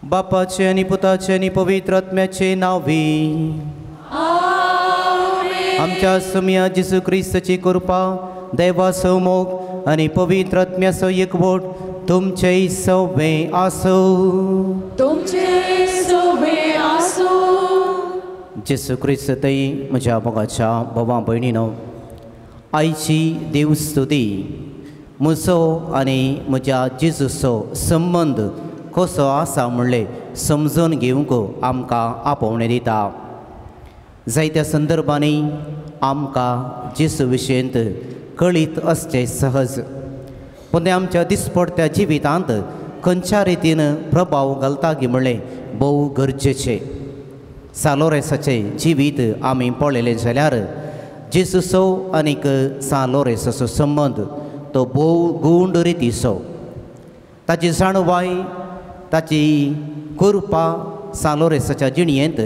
बापाचे आणि पुताचे आणि पवित्र आत्म्याचे नावे. आमच्या सुमिया जिसू ख्रिस्ताची कृपा, देवाचो मोग आणि पवित्र आत्म्याचो एकवट तुमचे सवे आसो. जिसू ख्रिस्त तई म्हज्या मोगाच्या भावा भयणीनो, आयची देवस्तुती म्हजो आनी म्हज्या जेजूचो संबंद कसो आसा म्हणले समजून घेवंक आमकां आपोवणें दिता. जायत्या संदर्भांनी आमकां जेजू विशयंत कळीत असचें सहज, पूण तें आमच्या दिसपडट्या जिवितांत खंयच्या रितीन प्रभाव घालता की म्हणलें भोव गरजेचें. सालोरेसाचें जिवीत आमी पळयलें जाल्यार जेजूचो आनीक सालोरेसाचो संबंद तो भोव गूंड रितीचो. ताची जाणवाय, ताची कृपा सालोरेसाच्या जिणयेंत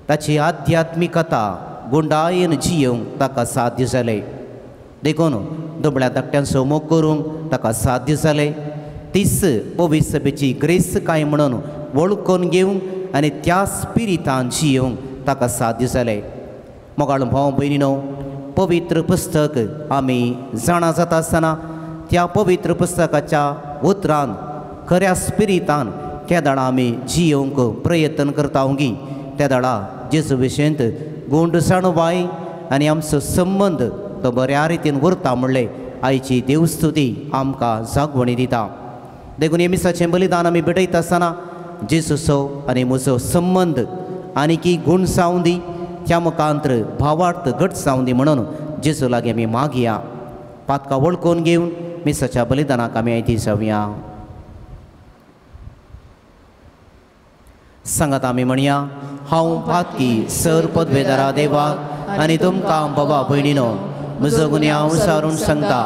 ताची आध्यात्मिकता गुंडायेन जियोवंक ताका साध्य जालें. देखून दुबळ्या धाकट्यांचो मोग करूंक ताका साध्य जालें. तीच पवित्र सभेची ग्रेस काय म्हणून वळखून घेवंक आनी त्या स्पिरितान जियोवंक ताका साध्य जालें. मोगाळ भाव भयणीनो, पवित्र पुस्तक आमी जाणा जाता आसतना त्या पवित्र पुस्तकाच्या उतरान खऱ्या स्पिरितान केदाळा आमी जियोवंक प्रयत्न करता ओंगी. त्या दाडा जेजू विशयंत गोंड जाणवाय आनी आमचो संबंद तो बऱ्या रितीन उरता म्हणले आयची देवस्तुती आमकां जागवणी दिता. देखून येमिसाचें बलिदान आमी भेटयता आसतना जेजूचो आनी म्हजो संबंद आनीकी गूण जावं दी, त्या मुखांत्र भावार्थ घट जावं दी म्हणून जेजू लागीं आमी मागया. पातकां वळखून घेवन मिसाच्या बलिदानाक आमी आयती जावया. सांगात आमी म्हणया, हांव पातकी सर पदवेदारा देवाक आनी तुमकां बाबा भयणीनो म्हजो गुन्यांव विसारून सांगता,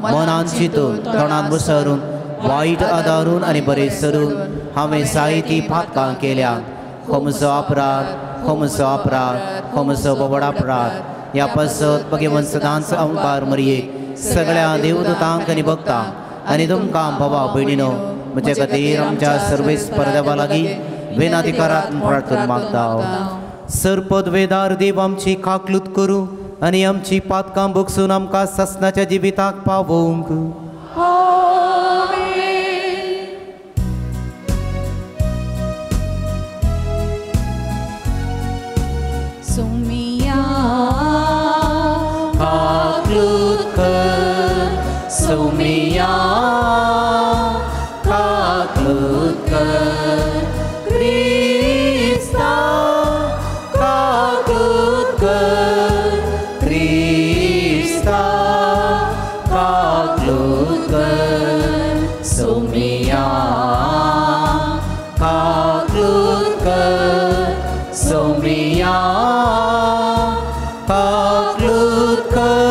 मनान चिंतून तोंडान विसरून वायट आदारून आनी बरें सरून हांवें जायतीं पातकां केल्यात. हो म्हजो अपराध, हो म्हजो अपराध, हो म्हजो बोबड अपराध. ह्या पसत भगवंत सदांच अवतार मरयेक सगळ्या देवदूतांक आनी भक्तांक आनी तुमकां बाबा भयणीनो म्हजे खातीर आमच्या सर्वेस्पर देवा लागीं विनाधिकारांत प्रार्थना मागता. सरपदवेदार देव आमची काकलूत करूं आनी आमची पातकां भोगसून आमकां ससनाच्या जिविताक पावोवंक. काकलूत कर सौमिया, काकलूत कर क्रिस्ता, काकलूत कर क्रिस्ता, काकलूत कर सौमिया, काकलूत कर सौमिया, काकलूत कर.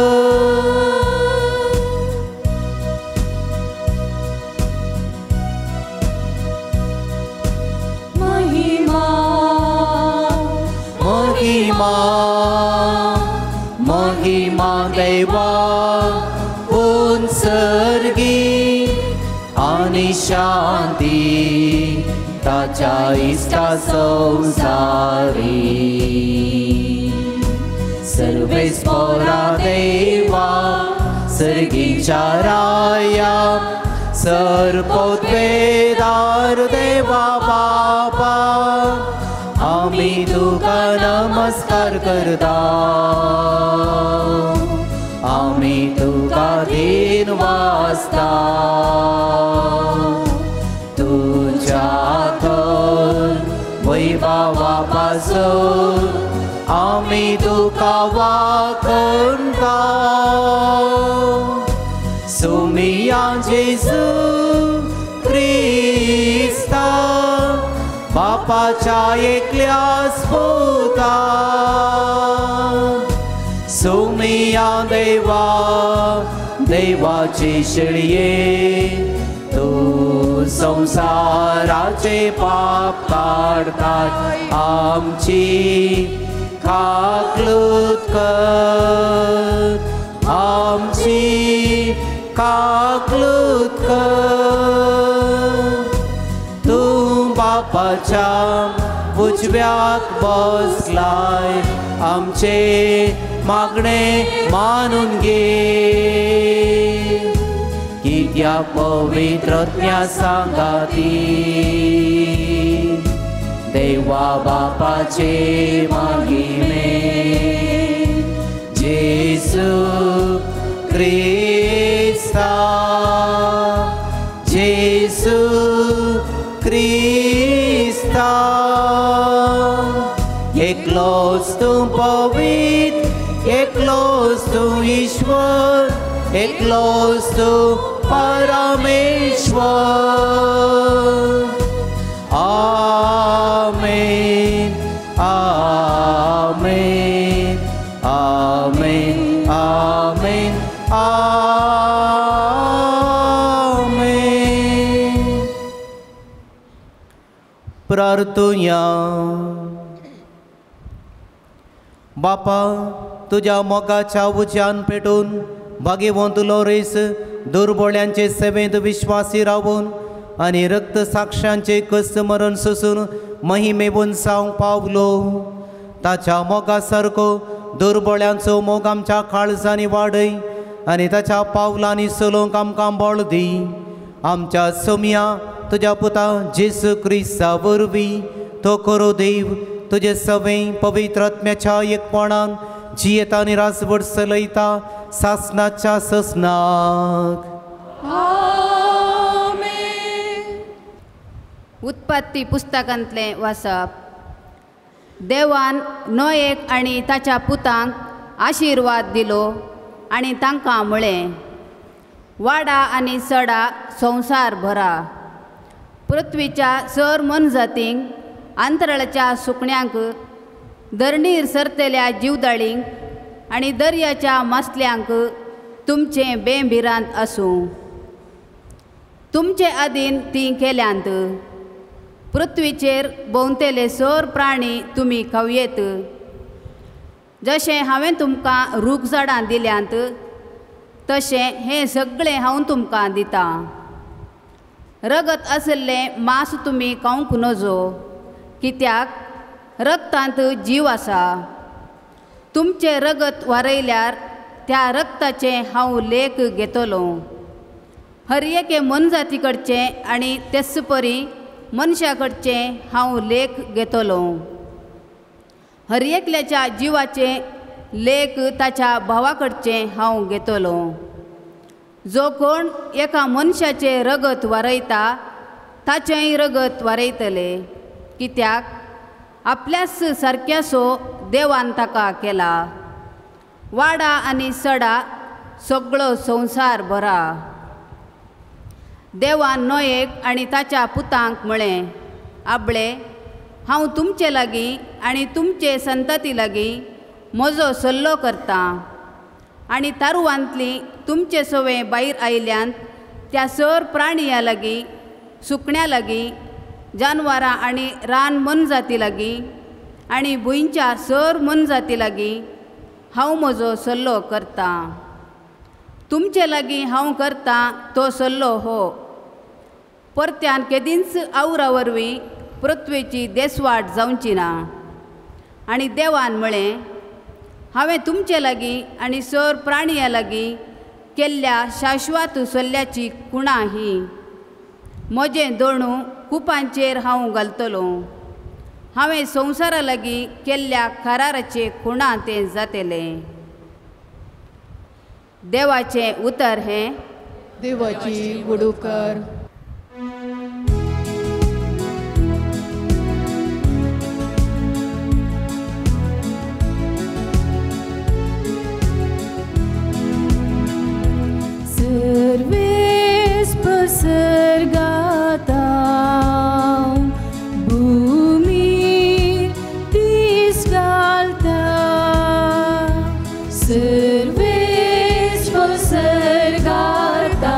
महिमा देवा उत्सर्गी आनी शांती ताच्या इष्टा संसारी. सर्वेस्परा देवा सर्गीच्या राया, सरपदवेदार देवा बाबा, आमी तुका नमस्कार करता. आमी तुका दिन वाजता. तुज्या थोर वैभवा पासून आमी तुका वाखणटा. सुमिया जेजू क्रिस्ता, बापाच्या एकल्या स्पुता. सुमिया देवा, देवाची शिळये, तू संसाराचे पाप काढतात. आमची काकलूत कर, आमची काकलूत कर. तू बापाच्या उजव्यात बसलाय, आमचे मागणे मानून घे. कित्याक पवित्रज्ञा सांगाती देवा बापाचे महिमे. जेसू क्रिस्ता, जेसू क्रिस्ता, एकलोच तू पवित्र, एकलोच तू ईश्वर, एकलोच तू परमेश्वर. आमेन, आमेन, आमेन, आमेन, आमेन. प्रार्थना. बापा, तुझ्या मोगाच्या उज्यान पेटून भाग्यवंत लोरेस दुर्बळ्यांचे सेवेत विश्वासी रावून आणि रक्त साक्षांचे कष्ट मरण सोसून महिमेबून सांग पावलो. ताच्या मोगा सारको दुर्बळ्यांचो मोग आमच्या काळजांनी वाडय आणि ताच्या पावलांनी चलोवंक आमकां बळ दी. आमच्या सोम्या तुझ्या पुता जेसू क्रिस्ता वरवीं तो करो देव तुझे सवय पवित्र आत्म्याच्या एकपणान जियेता आनी रासभर चलयता सासनाच्या ससनाक. उत्पत्ती पुस्तकांतले वाचप. देवान नोएक आनी ताच्या पुतांक आशिर्वाद दिलो आनी तांकां म्हळें, वाडा आनी चडा, संवसार भरा. पृथ्वीच्या सर मनजातींक, अंतराळाच्या सुकण्यांक, धरणीर सरतल्या जीवदाळींक आनी दर्याच्या मासल्यांक तुमचें बेभिरांत आसूं. तुमचे आदीन ती केल्यांत. पृथ्वीचेर भोंवतेले सर प्राणी तुमी खावयेत. जशें हांवें तुमकां रूख झाडां दिल्यांत तशें हें सगळें हांव तुमकां दितां. रगत आसलें मांस तुमी खावंक नजो, कित्याक रगतांत जीव आसा. तुमचें रगत वारयल्यार त्या रगताचें हांव लेख घेतलो. हर एके मनजाती कडचें आनी तेच परी मनशा कडचें हांव लेख घेतलो. हर एकल्याच्या जिवाचे लेख ताच्या भावा कडचें हांव घेतलो. जो कोण एका मनशाचें रगत वारयता ताचेंय रगत वारयतले, कित्याक आपल्याच सारक्यासो देवान ताका केला. वाडा आनी चडा, सगळो संवसार भरा. देवान नोएक आनी ताच्या पुतांक म्हळें, आबळे, हांव तुमचे लागीं आनी तुमचे संतती लागीं म्हजो सल्लो करतां. आनी तारुवांतली तुमचे सवे भायर आयिल्ल्यान त्या सर प्राणियां लागीं, सुकण्यां लागीं, जानवरां आनी रान मनजाती लागीं आनी भुंयच्या सर मनजाती लागीं हांव म्हजो सल्लो करतां. तुमचे लागीं हांव करतां तो सल्लो हो. परत्यान केदींच आवरा वरवीं पृथ्वीची देसवाट जावची ना. आनी देवान म्हळें, हांवें तुमचे लागीं आनी सर प्राणियां लागीं केल्ल्या शाश्वत सल्ल्याची कुणां ही. म्हजें दोणू कुपांचेर हांव घालतलो. हांवें संवसारा लागीं केल्ल्या कराराचें खुणां तें जातलें. देवाचें उतर हें. देवाची वडूकर. सर्वेस पसरगाता भूमी तीस घालता. सर्वेस पसरगाता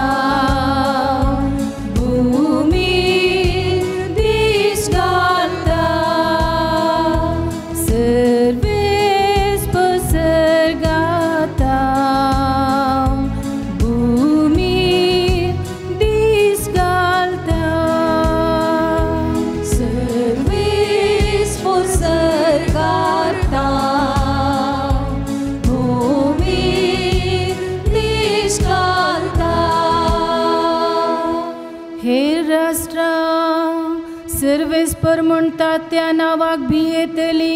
सर्वेस्पर म्हणटात त्या नावाक भियेतली.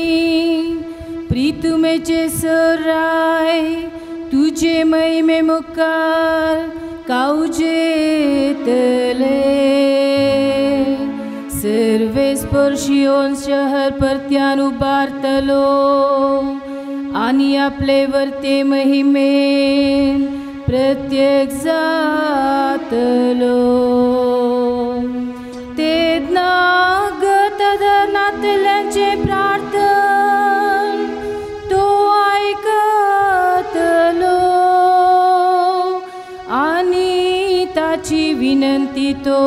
प्रितुमेचे सराय तुझे महिमे मुखार कावजेतले. सर्वेस्पर शियोन शहर परत्यान उबारतलो आणि आपले वर्ते महिमेन प्रत्येक जातलो. तेदना गतधरणातल्यांचे प्रार्थन तो ऐकतलो आणि ताची विनंती तो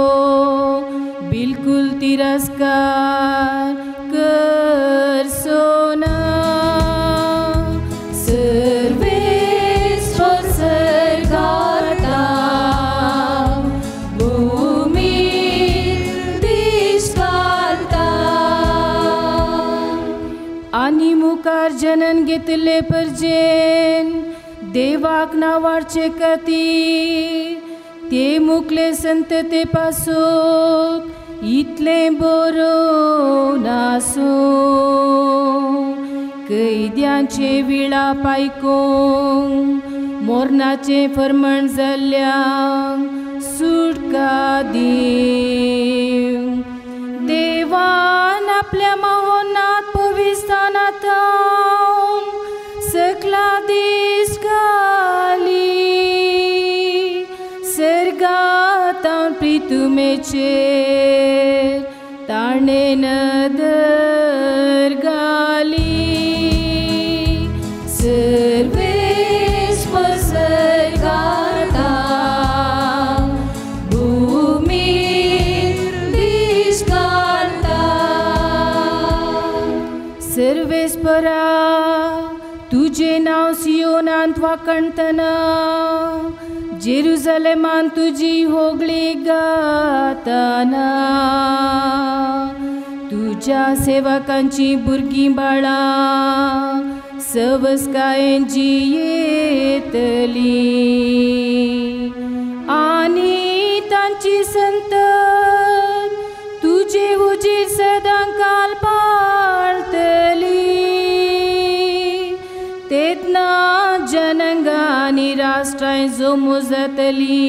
बिलकुल तिरस्कार करसो ना. सर्वेस्वर सर्गाता भूमीर दीस घालता. आणि मुखार जनन घेतले परजेन देवाक नावारचे खातीर ते मुखले संतते पासून इतले बरो नासो. कैद्यांचे विळाप आयकूंक मोरनाचे फर्मण जाल्ल्यांक सुटका दिवंक देवान आपल्या महोन्नात पवित्रानात सकला दीस घाली. सर्गात प्रितुमेचेर ताणे नदर घाली. सर्वेस्वर सर्गाता भूमीर दीस घालता. सर्वेस्परा तुझे नाव सियोनांत वाकणतना जेरुसलेमान तुझी होगळी गाताना. तुझ्या सेवकांची भुरगीं बाळां सवस्कायेंची येतली आणि तांची संतत तुझे उजीर सदांकाल पाळटली. तेदना जनांगां आनी राष्ट्रां जोमो जातली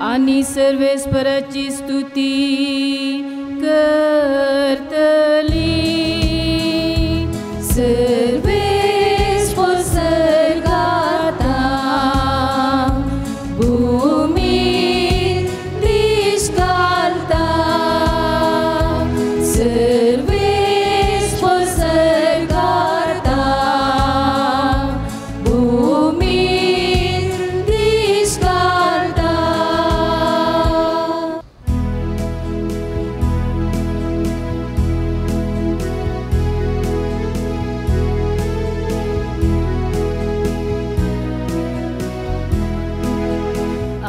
आणि सर्वेस्पराची स्तुती करतली. सर्वेस्वर सर्गाता भूमीर दीस घालता. सर्वेस्वर सर्गाता भूमीर दीस घालता.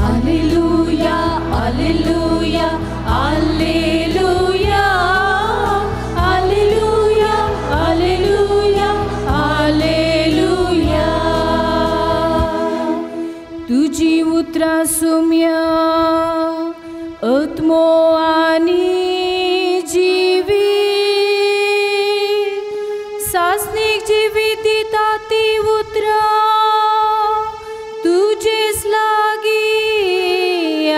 Alleluia, alleluia, alleluia, alleluia, alleluia. तुझी उतरा सुम्या आत्मो आणि जीवित सासनिक जीवित दिता ती उतरा तुझेच लागी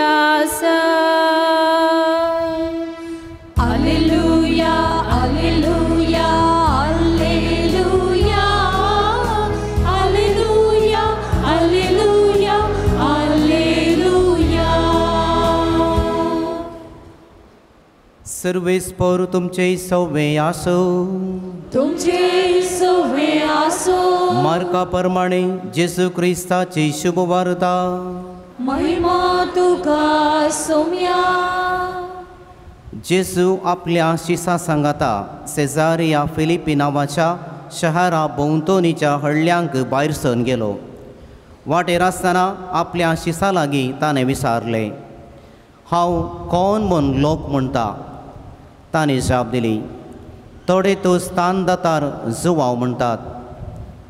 आसा. Alleluia, alleluia, alleluia, alleluia, alleluia, alleluia. सर्वेस्पर तुमचे सव्वे आसो. तुमचे सव्वे आसो. मार्का प्रमाणे जेसू ख्रिस्ताची शुभ वार्ता. महिमा तुका सोम्या. जेसू आपल्या शिसा सांगाता सेजारिया फिलिपी नावाच्या शहरा भोंवतणीच्या हळल्यांक भायर सरून गेलो. वाटेर आसतना आपल्या शिसा लागीं ताणें विचारलें, हांव कोण म्हूण लोक म्हणटा? ताणें जाप दिली, थोडे तूं स्थान दातार जुवांव म्हणटात,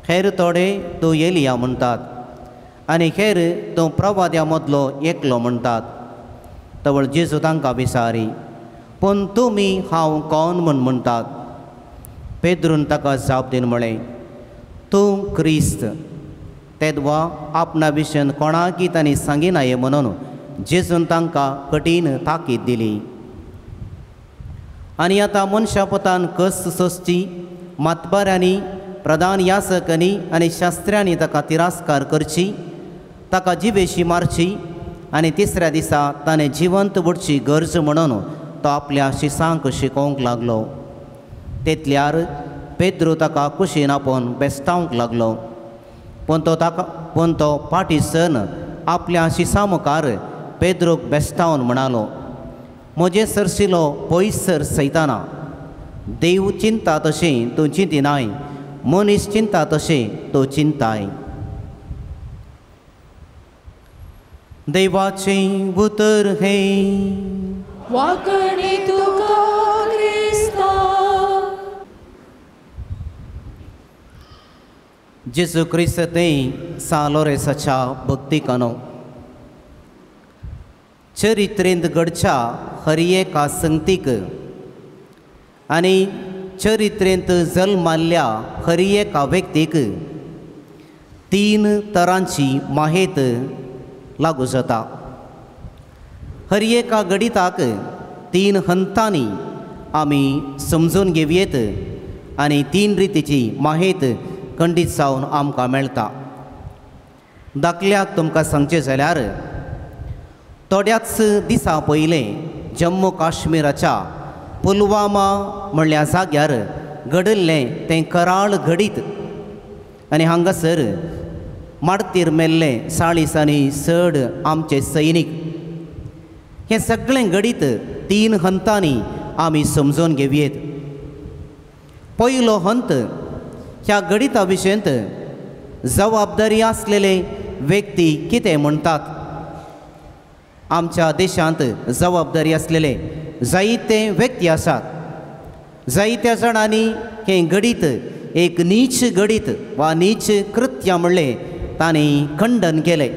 हेर थोडे तूं एलिया म्हणटात आनी हेर तूं प्रवाद्या मदलो एकलो म्हणटात. तवळ जेजू तांकां विचारी, पूण तुमी हांव कोण म्हूण म्हणटात. पेद्रून ताका जाप दिवन म्हळें, तूं क्रिस्त. तेदवा आपणा विशयन कोणाकी तांणी सांगिनाये म्हणून जेजून तांकां कठीण ताकीद दिली. आनी आतां मनशा पोतान कस सोंसची, मातबाऱ्यांनी, प्रधान यासकांनी आनी शास्त्र्यांनी ताका तिरस्कार करची, ताका जिवेशी मारची आनी तिसऱ्या दिसा ताणें जिवंत उठची गरज म्हणून तो आपल्या शिसांक शिकोवंक लागलो. तेतल्यार पेद्रू ताका कुशीन आपोवन बेस्तावंक लागलो. पूण तो फाटीं सरून आपल्या शिसा मुखार पेद्रूक बेस्तावन म्हणालो, म्हजे सरशिलो पयस सर सैताना. देव चिंता तशें तूं चिंतिनाय, मनीस चिंता तशें तूं चिंताय. देवाचें उतर हे वाकणे तुका क्रिस्ता. जेजू क्रिस्त तें सालोरेसाच्या भक्तिकानो चरित्रेंत घडच्या हर एका संगतीक आनी चरित्रेंत जल्माल्ल्या हर एका व्यक्तीक 3 तरांची माहेत लागू जाता. हर एका गणिताक 3 हंतांनी आमी समजून घेवयेत आनी 3 रितीची माहेत खंडीत जावन आमकां मेळटा. दाखल्याक तुमकां सांगचें जाल्यार थोड्याच दिसा पयलें जम्मू काश्मीराच्या पुलवामा म्हणल्या जाग्यार घडल्लें तें कराळ घडीत आनी हांगासर मारतीर मेल्ले 40 आनी चड आमचे सैनीक. हें सगळें घडीत 3 हंतांनी आमी समजून घेवयेत. पयलो हंत ह्या गणिता विशयंत जबाबदारी आसलेले व्यक्ती कितें म्हणटात. आमच्या देशांत जबाबदारी आसलेले जायते व्यक्ती आसात. जायत्या जाणांनी हें गणित एक नीच गणित वा नीच कृत्य म्हणलें तांणी खंडन केलें.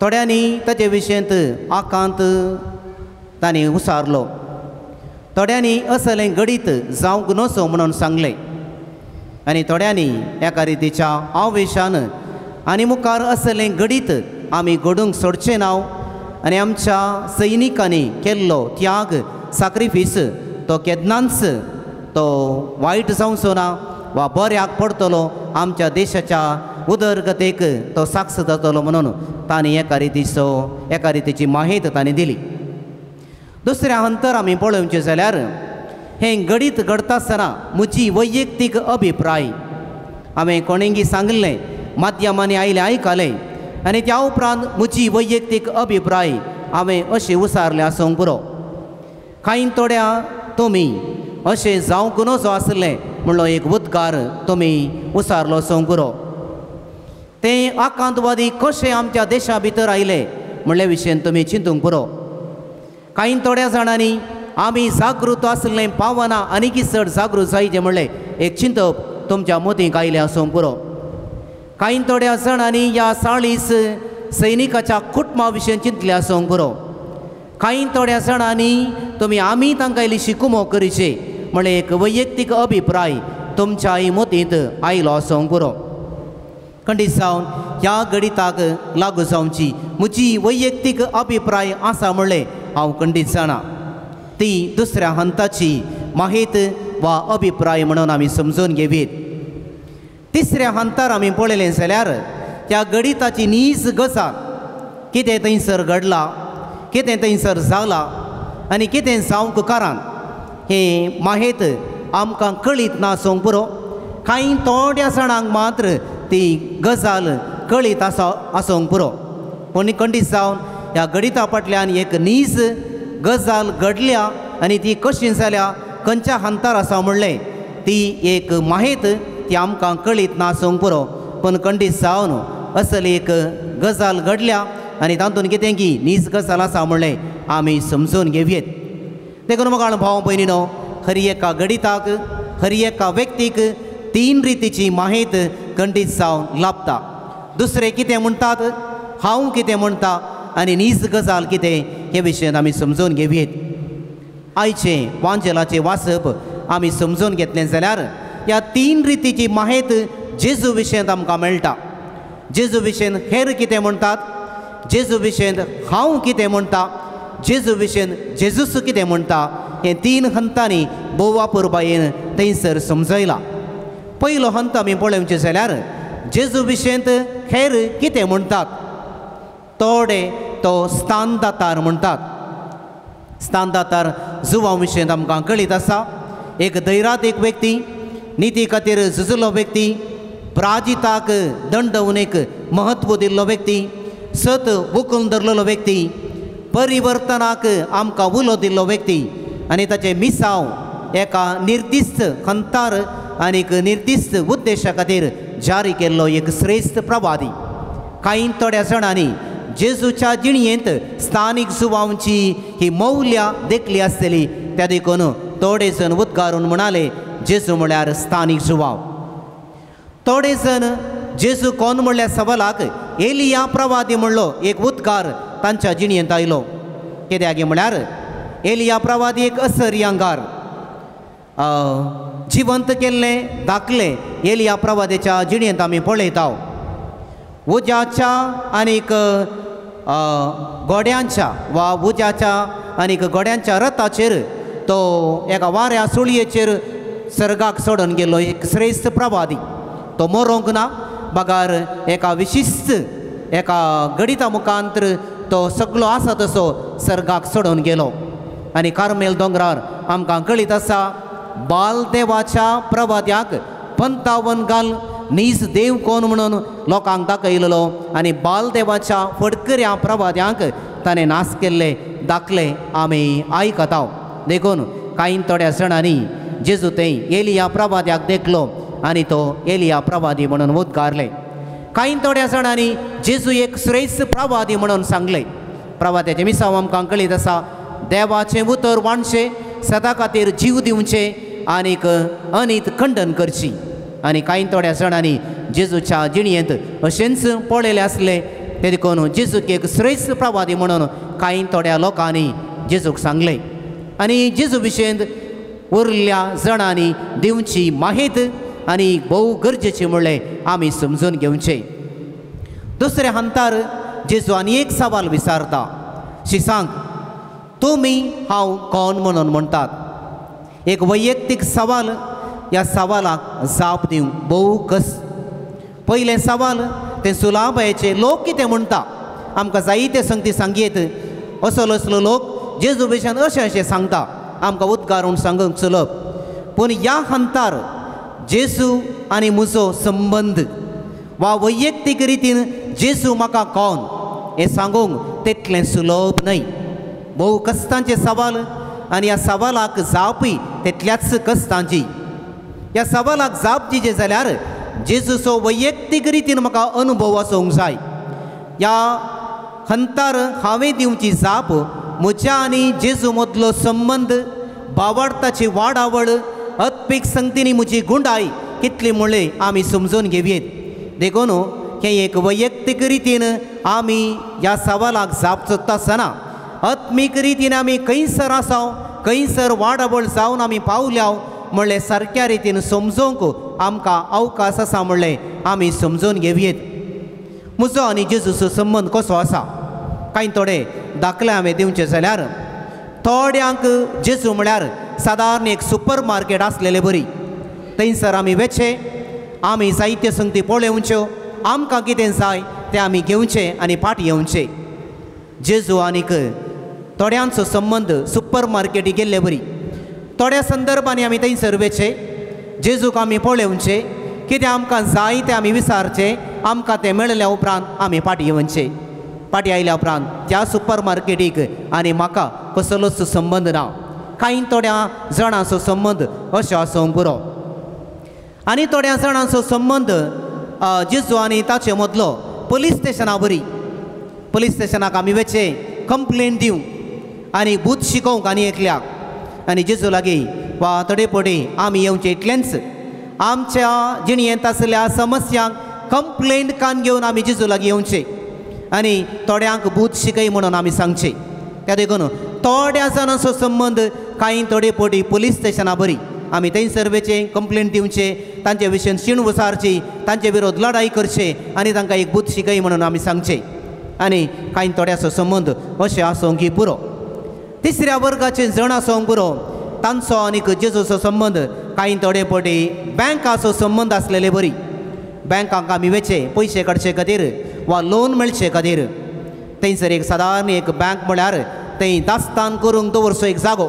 थोड्यांनी ताचे विशयंत आकांत तांणी उसारलो. थोड्यांनी असलें गणित जावंक नसो म्हणून सांगलें आनी थोड्यांनी एका रितीच्या आवेशान आनी मुखार असलें गणित आमी घडोवंक सोडचें ना आनी आमच्या सैनिकांनी केल्लो त्याग सॅक्रिफीस तो केन्नाच तो वायट जावचो ना वा बऱ्याक पडटलो, आमच्या देशाच्या उदरगतेक तो साक्ष जातलो म्हणून तांणी एका रितीची माहेत तांणी दिली. दुसऱ्या अंतर आमी पळोवचें जाल्यार हें गणित घडता आसतना म्हजी वैयक्तीक अभिप्राय हांवें कोणेंगी सांगलें, माध्यमांनी आयलें आयकलें आनी त्या उपरांत म्हजी वैयक्तीक अभिप्राय हांवें अशें उसारलें आसूंक पुरो. कांय थोड्या तुमी अशें जावंक नजो आसलें म्हणलो एक उद्गार तुमी उसारलो आसूंक पुरो. तें आकांतवादी कशें आमच्या देशा भितर आयले म्हणल्या विशयन तुमी चिंतूंक पुरो. कांय थोड्या जाणांनी आमी जागृत आसलें पावना आनीक चड जागृत जायचें म्हणलें एक चिंतप तुमच्या मतींक आयलें आसूंक पुरो. कांय थोड्या जाणांनी ह्या 40 सैनिकाच्या कुटुंबा विशयन चिंतलें आसूंक पुरो. कांय थोड्या जाणांनी तुमी आमी तांकां इल्लीशी कुमो करचे म्हणलें एक वैयक्तीक अभिप्राय तुमच्या मतींत आयलो आसूंक पुरो. खंडीत जावन ह्या गणिताक लागू जावची म्हजी वैयक्तीक अभिप्राय आसा म्हणलें हांव खंडीत जाणा. ती दुसऱ्या हंताची माहेत वा अभिप्राय म्हणून आमी समजून घेवयेत. तिसऱ्या हंतार आमी पळयलें जाल्यार त्या गणिताची नीज गजाल कितें थंयसर घडला, कितें थंयसर जाला आनी कितें जावंक कारण हें माहेत आमकां कळीत ना आसूंक पुरो. कांय थोड्या जाणांक मात्र ती गजाल कळीत आसूंक पुरो. पूण खंडीत जावन ह्या गणिता फाटल्यान एक नीज गजाल घडल्या आनी ती कशी जाल्या खंयच्या हंतार आसा म्हणलें ती एक माहेत ती आमकां कळीत ना आसूंक पुरो. पूण खंडीत जावन असली एक गजाल घडल्या आनी तातूंत कितें की नीज गजाल आसा म्हणलें आमी समजून घेवयेत. देखून म्हाका भाव भयणीनो, हर एका गणिताक हर एका व्यक्तीक 3 रितीची माहेत खंडीत जावन लाभता. दुसरे कितें म्हणटात, हांव कितें म्हणटा आनी नीज गजाल कितें हे विशयन आमी समजून घेवयेत. आयचे वांजेलाचे वाचप आमी समजून घेतलें जाल्यार ह्या 3 रितीची माहेत जेजू विशयेंत आमकां मेळटा. जेजू विशयेंत हेर कितें म्हणटात, जेजू विशयेंत हांव कितें म्हणटा, जेजू विशयेंत जेजूस कितें म्हणटा, हे 3 हंतांनी बोवा पुरबायेन थंयसर समजयलां. पयलो हंत आमी पळोवचें जाल्यार जेजू विशयेंत हेर कितें म्हणटात. थोडे तो स्थानदातार म्हणटात. स्थानदातार जुवा विशयेंत आमकां कळीत आसा. एक दैरातीक व्यक्ती, निती खातीर झुजलो व्यक्ती, प्राजिताक दंडवणेक महत्व दिल्लो व्यक्ती, सत वखून धरलेलो व्यक्ती, परिवर्तनाक आमकां उलो दिल्लो व्यक्ती आनी ताचे मिसांव एका निर्दिश्ट हंतार आनीक निर्दिश्ट उद्देशा खातीर जारी केल्लो एक श्रेश्ठ प्रवादी. कांय थोड्या जाणांनी जेजूच्या जिणयेंत स्थानीक जुवांची ही मौल्यां देखली आसतली. त्या देखून थोडे जण उद्गारून म्हणाले जेजू म्हळ्यार स्थानीक जुवांव. थोडे जण जेजू कोण म्हणल्या सवालाक एलिया प्रवादी म्हणलो एक उद्गार तांच्या जिणयेंत आयलो. कित्याक म्हळ्यार एलिया प्रवादी एक असर्यांगार, जिवंत केल्ले दाखले एलिया प्रवादीच्या जिणयेंत आमी पळयता. उज्याच्या आनीक गोड्यांच्या वा उज्याच्या आनीक गोड्यांच्या रथाचेर तो एका वाऱ्या सुळयेचेर सर्गाक सोडून गेलो एक श्रेश्ठ प्रवादी. तो मरोंक ना, बगार एका विशिश्ट एका गणिता मुखांतर तो सगळो आसा तसो सर्गाक सोडून गेलो. आनी कार्मेल दोंगरार आमकां कळीत आसा बालदेवाच्या प्रवाद्याक 55 गाल नीज देव कोण म्हणून लोकांक दाखयलेलो आनी बालदेवाच्या फडकऱ्या प्रवाद्यांक ताणें नाश केल्ले दाखले आमी आयकता. देखून कांय थोड्या जाणांनी जेजू थंय एलिया प्रवाद्याक देखलो आनी तो एलिया प्रवादी म्हणून उद्गारले. कांय थोड्या जाणांनी जेजू एक श्रेश्ठ प्रवादी म्हणून सांगले. प्रवाद्याचे मिसांव आमकां कळीत आसा देवाचें उतर वाणचें, सदा खातीर जीव दिवचे आनीक अनीत खंडन करची. आनी कांय थोड्या जाणांनी जेजूच्या जिणयेंत अशेंच पळयलें आसलें. ते देखून जेजूक एक श्रेश्ठ प्रवादी म्हणून कांय थोड्या लोकांनी जेजूक सांगले. आनी जेजू विशयेंत उरल्या जाणांनी दिवची माहेत आनी भोव गरजेची म्हणलें आमी समजून घेवचें. दुसऱ्या हंतार जेजू आनी एक सवाल विचारता. शिसांक तुमी हांव कोण म्हणून म्हणटात. एक वैयक्तीक सवाल. ह्या सवालाक जाप दिवंक भोव कस. पयलें सवाल तें सुलाबायेचें लोक कितें म्हणटा. आमकां जायते संगती सांगयेत असलो असलो लोक जेजू विशयान अशें अशें सांगता, आमकां उद्गारून सांगूंक सुलभ. पूण ह्या हंतार जेजू आनी म्हजो संबंद वा वैयक्तीक रितीन जेजू म्हाका कोण हें सांगूंक तितलें सुलभ न्हय. भोव कश्टांचे सवाल आनी ह्या सवालाक जावपी तितल्याच कश्टांची. ह्या सवालाक जाप दिजे जाल्यार जेजूचो वैयक्तीक रितीन म्हाका अनुभव आसूंक जाय. ह्या हंतार हांवें दिवची जाप म्हज्या आनी जेजू मदलो संबंद, भावार्थाची वाडावड, अत्पीक संगतींनी म्हजी गुंडाय कितली म्हणलें आमी समजून घेवयेत. देखून हें एक वैयक्तीक रितीन आमी ह्या सवालाक जाप सोदता आसतना आत्मीक रितीन आमी खंयसर आसाव, खंयसर वाडावड जावन आमी पावल्या म्हणलें सारक्या रितीन समजोवंक आमकां अवकाश आसा म्हणलें आमी समजून घेवयेत. म्हजो आनी जेजूचो संबंद कसो आसा. कांय थोडे दाखले हांवें दिवचे जाल्यार थोड्यांक जेजू म्हळ्यार सादारण एक सुपर मार्केट आसलेलें बरी. थंयसर आमी वेचे, आमी जायत्यो संगती पळोवच्यो, आमकां कितें जाय तें आमी घेवचें आनी फाट येवचें. जेजू आनीक थोड्यांचो संबंद सुपर मार्केटी गेल्ले बरी. थोड्या संदर्भांनी आमी थंयसर वेचे, जेजूक आमी पळोवचें, कितें आमकां जाय तें आमी विचारचें, आमकां तें मेळिल्ल्या उपरांत आमी फाटी येवचें. फाटी आयल्या उपरांत त्या सुपर मार्केटीक आनी म्हाका कसलोच संबंद ना. कांय थोड्या जाणांचो संबंद अशें आसूंक पुरो. आनी थोड्या जाणांचो संबंद जेजू आनी ताचे मदलो पुलीस स्टेशना बरी. पुलीस स्टेशनाक आमी वेचे कंप्लेंट दिवंक आनी भूत शिकोवंक आनी एकल्याक आनी जेजू लागीं वा तडेपडी आमी येवचें इतलेंच. आमच्या जिणयेंत आसल्या समस्यांक कंप्लेंट कान घेवन आमी जेजू लागीं येवचें आनी थोड्यांक भूत शिकय म्हणून आमी सांगचें. त्या देखून थोड्या जाणांचो संबंद कांय थोडे फावटी पुलीस स्टेशनां बरी आमी थंयसर वेचे कंप्लेंट दिवचे तांचे विशयी शीण विचारची तांचे विरोध लढाई करचे आनी तांकां एक बूथ शिकय म्हणून आमी सांगचे आनी कांय थोड्याचो संबंद अशें आसूंक की पुरो. तिसऱ्या वर्गाचे जण आसूंक पुरो तांचो आनीक जेजूचो संबंद कांय थोडे फावटी बँकाचो संबंद आसलेले बरी. बँकांक आमी वेचे पयशे काडचे खातीर वा लोन मेळचे खातीर थंयसर एक सादारण एक बँक म्हळ्यार थंय दास्तान करूंक दवरचो एक जागो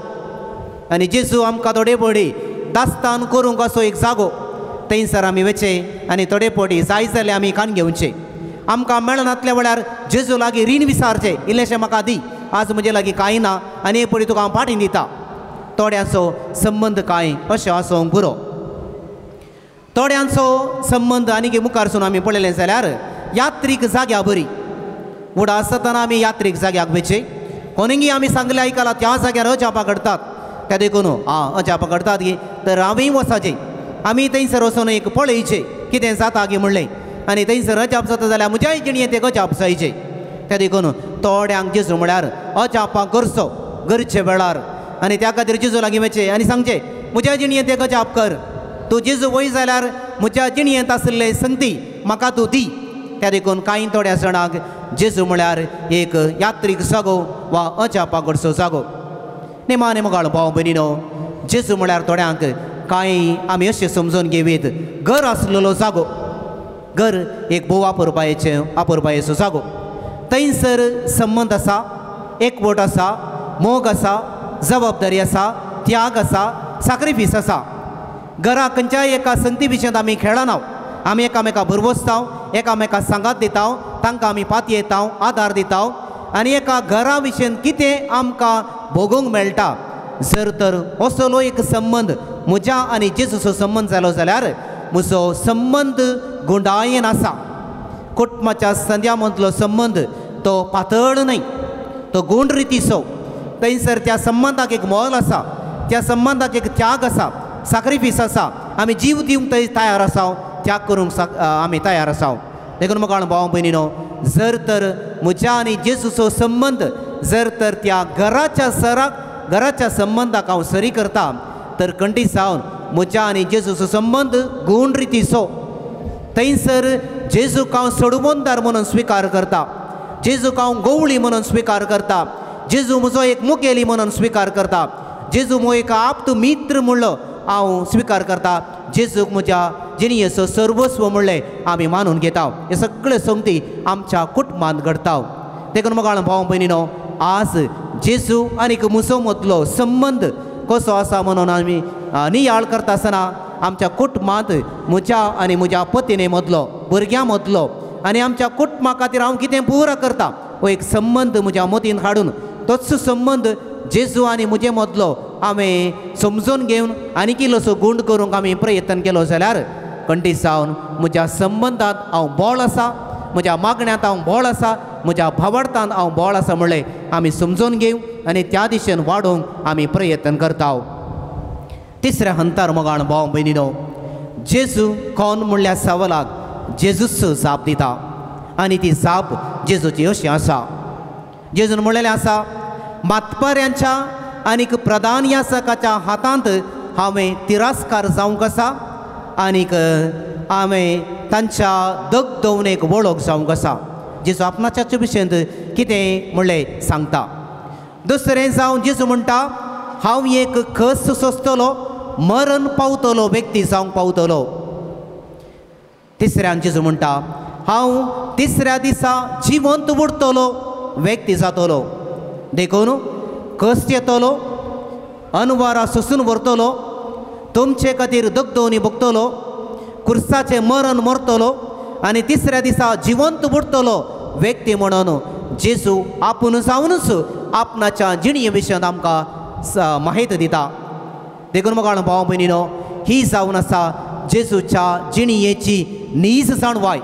आनी जेजू आमकां थोडे फावटी दास्तान करूंक असो एक जागो थंयसर आमी वेचे आनी थोडे फावटी जाय जाल्यार आमी कान घेवचे. आमकां मेळनातल्या वेळार जेजू लागीं रीण विचारचें इल्लेशें म्हाका दी आज म्हजे लागीं कांय ना आनी एक फावटी तुका हांव पाटी दिता. थोड्यांचो संबंद कांय अशें आसूंक पुरो. थोड्यांचो संबंद आनीक मुखारसून आमी पळयलें जाल्यार यात्रीक जाग्या बरी. उडास आसतना आमी यात्रीक जाग्याक वेचे कोणींय आमी सांगलें आयकलां त्या जाग्यार अजापां घडटात त्या देखून अजापां घडटात गी तर हांवें वचाचें आमी थंयसर वचून एक पळयचें कितें जाता गी म्हणलें आनी थंयसर अजाप जाता जाल्यार म्हज्याय जिणेंत एक अजाप जायचें. त्या देखून थोड्यांक जेजू म्हळ्यार अजापां करचो गरजे वेळार आनी त्या खातीर जेजू लागीं वचचें आनी सांगचें म्हज्या जिणेंत एक अजाप कर तूं जेजू वय जाल्यार म्हज्या जिणेंत आसले संगती म्हाका तूं दी. त्या देखून कांय थोड्या जाणांक जेजू म्हळ्यार एक यात्रीक जागो वा अजापा कडचो जागो. नेमाने मोगाळ भाव भयणीनो जेजू म्हळ्यार थोड्यांक कांय आमी अशें समजून घेवीत घर आसलेलो जागो. घर एक भोव आपुरबायेचो जागो. थंयसर संबंद आसा एकवट आसा मोग आसा जबाबदारी आसा त्याग आसा सॅक्रिफीस आसा. घरा खंयच्याय एका संगती विशयींत आमी खेळना आमी एकामेका बरोबर वचता एकामेका सांगात दिता तांकां आमी पातयेता आदार दिता आनी एका घरा विशयींत कितें आमकां भोगूंक मेळटा. जर तर असलो एक संबंद म्हज्या आनी जेजूचो संबंद जालो जाल्यार म्हजो संबंद गुंडायेन आसा. कुटुंबाच्या संद्या मदलो संबंद तो पातळ न्हय तो गुंड रितीचो. थंयसर त्या संबंदाक एक मोल आसा त्या संबंदाक एक त्याग आसा सॅक्रिफीस आसा. आमी जीव दिवंक तयार आसा त्याग करूंक आमी तयार आसा. देखून म्हाका भाव भयणीनो जर तर म्हज्या आनी जेजूचो संबंद जर तर त्या घराच्या संबंदाक हांव सरी करता तर खंडी जावन म्हज्या आनी जेजूचो संबंद गुण रितीचो. थंयसर जेजूक हांव सोडवंदार म्हणून स्विकार करता जेजूक हांव गवळी म्हणून स्विकार करता जेजू म्हजो एक मुखेली म्हणून स्विकार करता जेजू म्हजो एक आप्त मित्र म्हणलो हांव स्विकार करता. जेजूक म्हज्या जिणेचो सर्वस्व म्हणलें आमी मानून घेता. हे सगळे संगती आमच्या कुटुंबांत घडटा. देखून मोगाळ भाव भयणीनो आज जेजू आनीक म्हजो मदलो संबंद कसो आसा म्हणून आमी नियाळ करता आसतना आमच्या कुटुंबांत म्हज्या आनी म्हज्या पत्नी मदलो भुरग्यां मदलो आनी आमच्या कुटुंबा खातीर हांव कितें पुरा करता हो एक संबंद म्हज्या मतीन हाडून तोच संबंद जेजू आनी म्हजे मदलो आमी समजून घेवन आनीक इल्लोसो गुंड करूंक आमी प्रयत्न केलो जाल्यार खंडी जावन म्हज्या संबंदांत हांव बोळ आसा म्हज्या मागण्यांत हांव बोळ आसा म्हज्या भावार्थांत हांव बोळ आसा म्हणलें आमी समजून घेव आनी त्या दिशेन वाडोवंक आमी प्रयत्न करता. तिसऱ्या हंतार मोगाळ भाव भयणीनो जेजू कोण म्हणल्या सवालाक जेजूच जाप दिता आनी ती जाप जेजूची अशी आसा. जेजून म्हणलेलें आसा मातबाऱ्यांच्या आनीक प्रधान यासकाच्या हातांत हांवें तिरस्कार जावंक आसा आनीक हांवें तांच्या दगदवणेक वळख जावंक आसा. जेजू आपणाच्या विशयींत कितें म्हणलें सांगता. दुसरें जावन जेजू म्हणटा हांव एक खस सोंसतलो मरण पावतलो व्यक्ती जावंक पावतलो. तिसऱ्यान जेजू म्हणटा हांव तिसऱ्या दिसा जिवंत उरतलो व्यक्ती जातलो. देखून कस येतलो अनवारा सोसून व्हरतलो तुमचे खातीर दगदवणी भोगतलो कुर्साचें मरण मरतलो आनी तिसऱ्या दिसा जिवंत उरतलो व्यक्ती म्हणून जेजू आपूण जावनूच आपणाच्या जिणे विशयींत आमकां माहिती दिता. देखून मोगाळ भाव भयणीनो ही जावन आसा जेजूच्या जिणयेची नीज जाणवाय.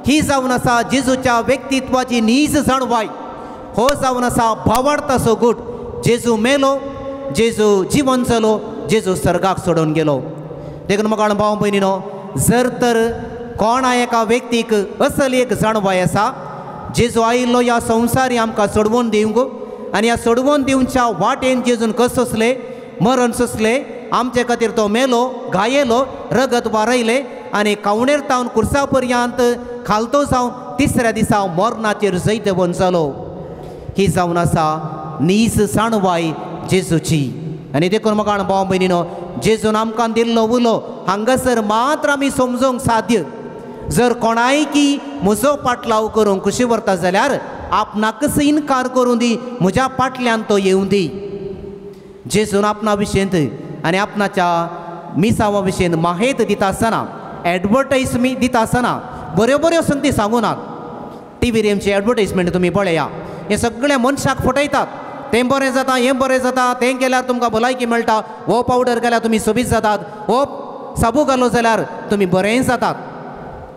ही जावन आसा जेजूच्या व्यक्तित्वाची नीज जाणवाय. हो जावन आसा भावार्थाचो गूट. जेजू मेलो जेजू जिवन जालो जेजू सर्गाक सोडून गेलो. देखून मोगाळ भाव भयणीनो जर तर कोणा एका व्यक्तीक असली एक जाणवाय आसा जेजू आयिल्लो ह्या संवसारी आमकां सोडवून दिवंक आनी ह्या सोडवून दिवच्या वाटेन जेजून कस आसले मरण सोंसले आमचे खातीर तो मेलो घायेलो रगत वारयले आनी कावणेर तावन कुर्सा पर्यंत खालतो जावन तिसऱ्या दिसा मरणाचेर जैत वंचलो ही जावन आसा नीस साणवाय जेजूची आनी देखून म्हाका भाव भयणीनो जेजून आमकां दिल्लो उलो हांगासर मात्र आमी समजूंक साध्य जर कोणाय की म्हजो पाटलाव करूंक कशी व्हरता जाल्यार आपणाकच इन्कार करूं दी म्हज्या पाटल्यान तो येवं दी जेजून आपणा विशयंत आनी आपणाच्या मिसांवा विशयंत माहेत दिता आसतना एडवर्टायज दिता आसतना बऱ्यो बऱ्यो संगती सांगूनात टीव्हीर आमची एडवर्टायजमेंट तुमी पळया हे सगळे मनशाक फटयतात तें बरें जाता हें बरें जाता तें केल्यार तुमकां भलायकी मेळटा हो पावडर केल्यार तुमी सोबीत जातात हो साबू घालो जाल्यार तुमी बरें जातात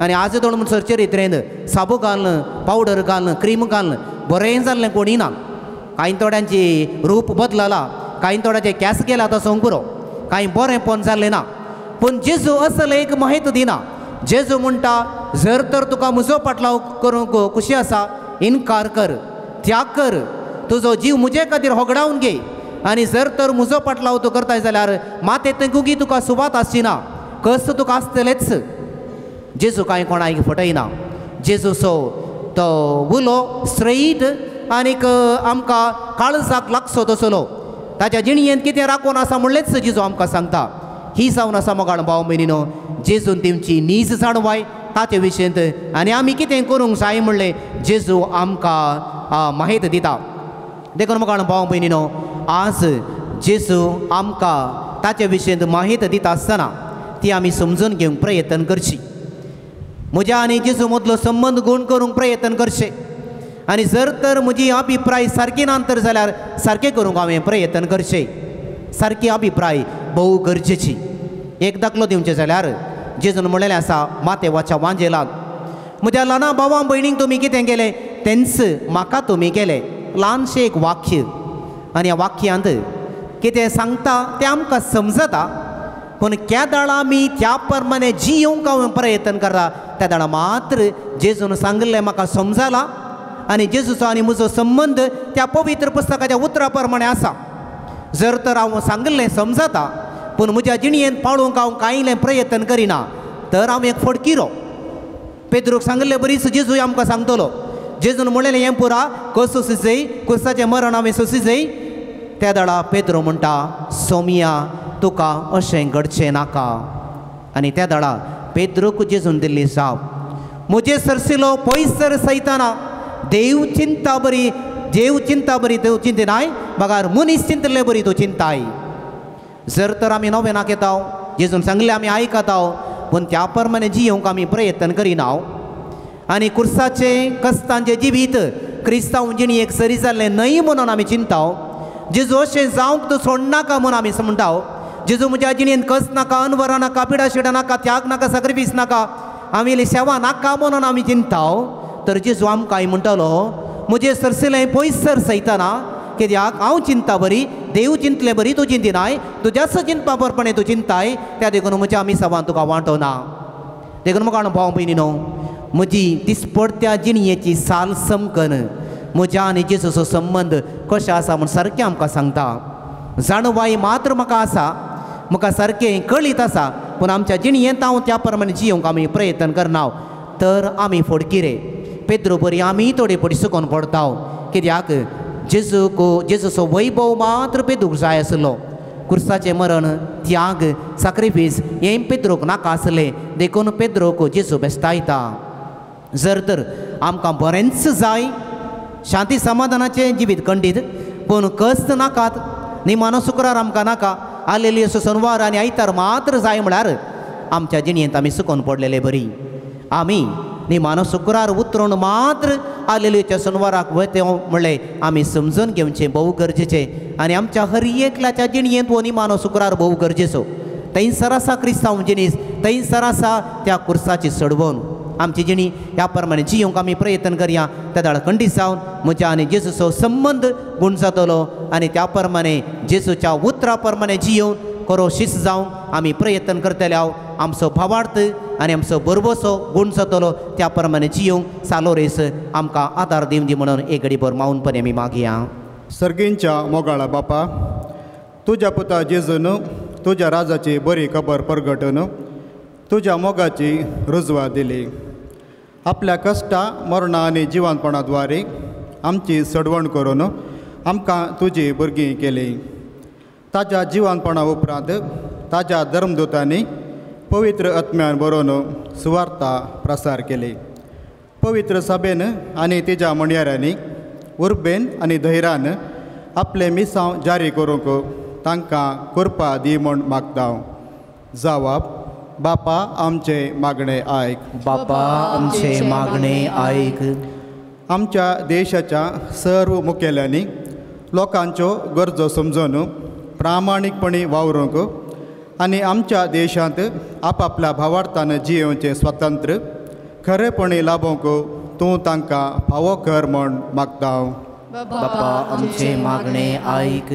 आनी आज दोन म्हणून चर्चेरीत साबू घालून पावडर घालून क्रीम घालून बरें जाल्लें कोणी ना कांय थोड्यांची रूप बदलला कांय थोड्याचे केस गेला तो संकुरो कांय बरेंपण जाल्लें ना पूण जेजू असल एक महत्व दिना जेजू म्हणटा जर तर तुका म्हजो पाटलाव करूंक खुशी आसा इन्कार कर त्याग कर तुजो जीव म्हजे खातीर होगडावन घे आनी जर तर म्हजो पाटलाव तूं करताय जाल्यार मातें गुगी तुका सुवात आसची ना कस तुका आसतलेच जेजू कांय कोणाक फटयना जेजूचो तो उलो स्ट्रेट आनीक आमकां काळजाक लागसो तसलो ताच्या जिणयेंत कितें राखून आसा म्हणलेंच जेजू आमकां सांगता ही जावन आसा मोगाळ भाव भयणीनो जेजून तेमची नीज जाणवाय ताचे विशयंत आनी आमी कितें करूंक जाय म्हणलें जेजू आमकां माहीत दिता देखून मोगाळ भाव भयणीनो आज जेजू आमकां ताचे विशयंत माहीत दिता आसतना ती आमी समजून घेवंक प्रयत्न करची म्हज्या आनी जेजू मदलो संबंद गूण करूंक प्रयत्न करचे आनी जर तर म्हजी अभिप्राय सारकी ना तर जाल्यार सारकें करूंक हांवें प्रयत्न करचे सारकी अभिप्राय भोव गरजेची एक दाखलो दिवचे जाल्यार जेजून म्हणलेलें आसा मातेवाच्या वांजेलांत म्हज्या ल्हान भावां भयणींक तुमी कितें केलें तेंच म्हाका तुमी केलें ल्हानशें एक वाक्य आनी ह्या वाक्यांत कितें सांगता तें आमकां समजता पूण त्या दाळा आमी त्या प्रमाणे जियोंक हांवें प्रयत्न करता त्या दाळा मात्र जेजून सांगलें म्हाका समजला आनी जेजूचो आनी म्हजो संबंद त्या पवित्र पुस्तकाच्या उतरा प्रमाणे आसा जर तर हांव सांगलें समजता पूण म्हज्या जिणयेंत पाळूंक हांव कांयले प्रयत्न करिना तर हांव एक फडकिरो पेद्रूक सांगलें बरीच जेजू आमकां सांगतलो जेजून म्हणलेलें हें पुरा कस सोंसी कुर्साचें मरण हांवें सोंसी जाय त्या दाडा पेद्रो म्हणटा सोमिया तुका अशें घडचें नाका आनी त्या दाडा पेद्रूक जेजून दिल्ली जाप म्हजे सरसिलो पयसर सयताना देव चिंता बरी देव चिंतिनाय बगार मनीस चिंतले बरी तूं चिंताय जर तर आमी नवेनाक येता जेजून सांगलें आमी आयकता पूण त्या प्रमाणे जियोंक आमी प्रयत्न करिना आनी कुर्साचें कस्तांचें जिवीत क्रिस्तांव जिणयेक सरी जाल्लें न्हय म्हणून आमी चिंता जेजू अशें जावंक तूं सोडनाका म्हणून आमी म्हणटा जेजू म्हज्या जिणयेंत कस नाका अनवरां नाका पिडा शिडा नाका त्याग नाका सॅक्रिफीस नाका आमी सेवा नाका म्हणून आमी चिंता तर जेजू आमकां म्हणटलो म्हजें सरसिलें पयसर सयताना कित्याक हांव चिंता बरी देव चिंतले बरी तूं चिंतिनाय तुज्याच चिंतपा बरपणे तूं चिंताय त्या देखून म्हज्या आमी सवान तुका वांटना देखून म्हाका भाव भयणीनो म्हजी दिसपडत्या जिणयेची साल समकन म्हज्या आनी जेजूचो संबंद कशें आसा म्हूण सारकें आमकां सांगता जाणवाय मात्र म्हाका आसा म्हाका सारकें कळीत आसा पूण आमच्या जिणयेंत हांव त्या प्रमाणे जियोंक आमी प्रयत्न करना तर आमी फडकिरे पेद्रो बरी आमी थोडे पडी सुकोन पडटा कित्याक जेजूचो वैभव मात्र पेद्रूक जाय आसलो कुर्साचें मरण त्याग सॅक्रिफीस हें पेद्रूक नाका आसलें देखून पेद्रूक जेजू बेस्तायता जर तर आमकां बरेंच जाय शांती समाधानाचें जिवीत खंडीत पूण कस्त नाकात निमानो शुक्रार आमकां नाका आलेली असो सोनवार आनी आयतार मात्र जाय म्हळ्यार आमच्या जिणयेंत आमी सुकोन पडलेले बरी आमी निमानो शुक्रार उतरून मात्र आलेलीच्या सोनवाराक वयते म्हणलें आमी समजून घेवचें भोव गरजेचें आनी आमच्या हर एकल्याच्या जिणयेंत हो निमानो शुक्रार भोव गरजेचो थंयसर आसा क्रिस्तांव जिणीस थंयसर आसा त्या कुर्साची सडवण आमची जिणी ह्या प्रमाणे जियोंक आमी प्रयत्न करया त्या दाळ खंडीत जावन म्हज्या आनी जेजूचो संबंद गूण जातलो आनी त्या प्रमाणे जेजूच्या उतरा प्रमाणे जियोवन खरो शिस्त जावंक आमी प्रयत्न करतले आमचो भावार्थ आनी आमचो बरोबरसो गूण जातलो त्या प्रमाणे जियोंक सालो रेस आमकां आदार दिवन दी म्हणून एक घडी भर मावून पण आमी मागया सर्गेंच्या मोगाळा बापा तुज्या पुता जेजून तुज्या राजाची बरी खबर परगटून तुज्या मोगाची रुजवात दिली. आपल्या कश्टा मरणा आनी जिवंतपणाद्वारे आमची सडवण करून आमकां तुजी भुरगीं केली. ताज्या जिवंतपणा उपरांत ताज्या धर्मदूतांनी पवित्र आत्म्यान बरोवन सुवार्ता प्रसार केली. पवित्र सभेन आनी तिच्या म्हणयाऱ्यांनी उर्बेन आनी धैर्यान आपले मिसांव जारी करूंक तांकां कृपा दी म्हूण मागता. जबाब: बापा आमचे मागणे आयक. बापा आमचे मागणे आयक. आमच्या देशाच्या सर्व मुखेल्यांनी लोकांच्यो गरजो समजून प्रामाणीकपणी वावरूंक आनी आमच्या देशांत आपापल्या भावार्थान जियोवचें स्वातंत्र्य खरेपणी लाभोवंक तूं तांकां फावो कर म्हूण मागता. बापा आमचे मागणे आयक.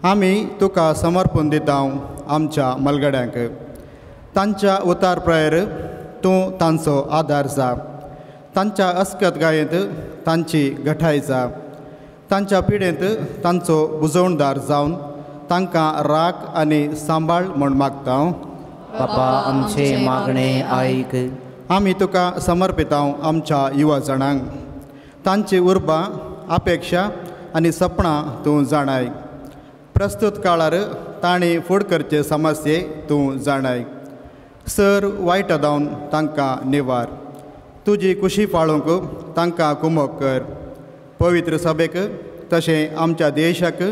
आमी तुका समर्पण दिता आमच्या मलगड्यांक. तांच्या उतार प्रयर तूं तांचो आदार जा. तांच्या अस्कतगायेंत तांची घटाय जा. तांच्या पिडेंत तांचो बुजवणदार जावन तांकां राख आनी सांबाळ म्हूण मागता. बापा आमचे मागणे आयक. आमी तुका समर्पिता आमच्या युवा जाणांक. तांची उर्बा अपेक्षा आनी सपनां तूं जाणाय. प्रस्तुत काळार तांणी फूड करचे समस्ये तूं जाणाय. सर वायट जावन तांकां निवार. तुजी खुशी पाळूंक तांकां कुमोग कर. पवित्र सभेक तशें आमच्या देशाक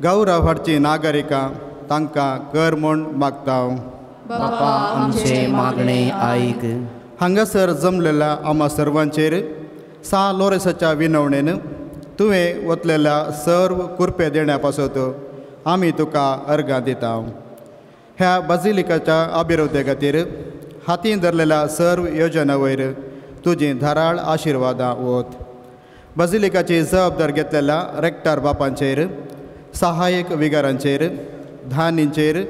गौरव हाडची नागरिकां तांकां कर म्हूण मागता. बापा आमचे मागणे आयक. हांगासर जमलेल्या आम्हा सर्वांचेर सा लोरेसाच्या विनवणेन तुवें वतलेल्या सर्व कुरपे देण्या पासत आमी तुका अर्गां दिता. ह्या बाजिलिकाच्या अभिवृद्धी खातीर हातीन धरलेल्या सर्व येवजणे वयर तुजी धाराळ आशिर्वादां वत. बाजिलिकाची जबाबदार घेतलेल्या रेक्टर बापांचेर, सहाय्यक विगारांचेर, धानींचेर,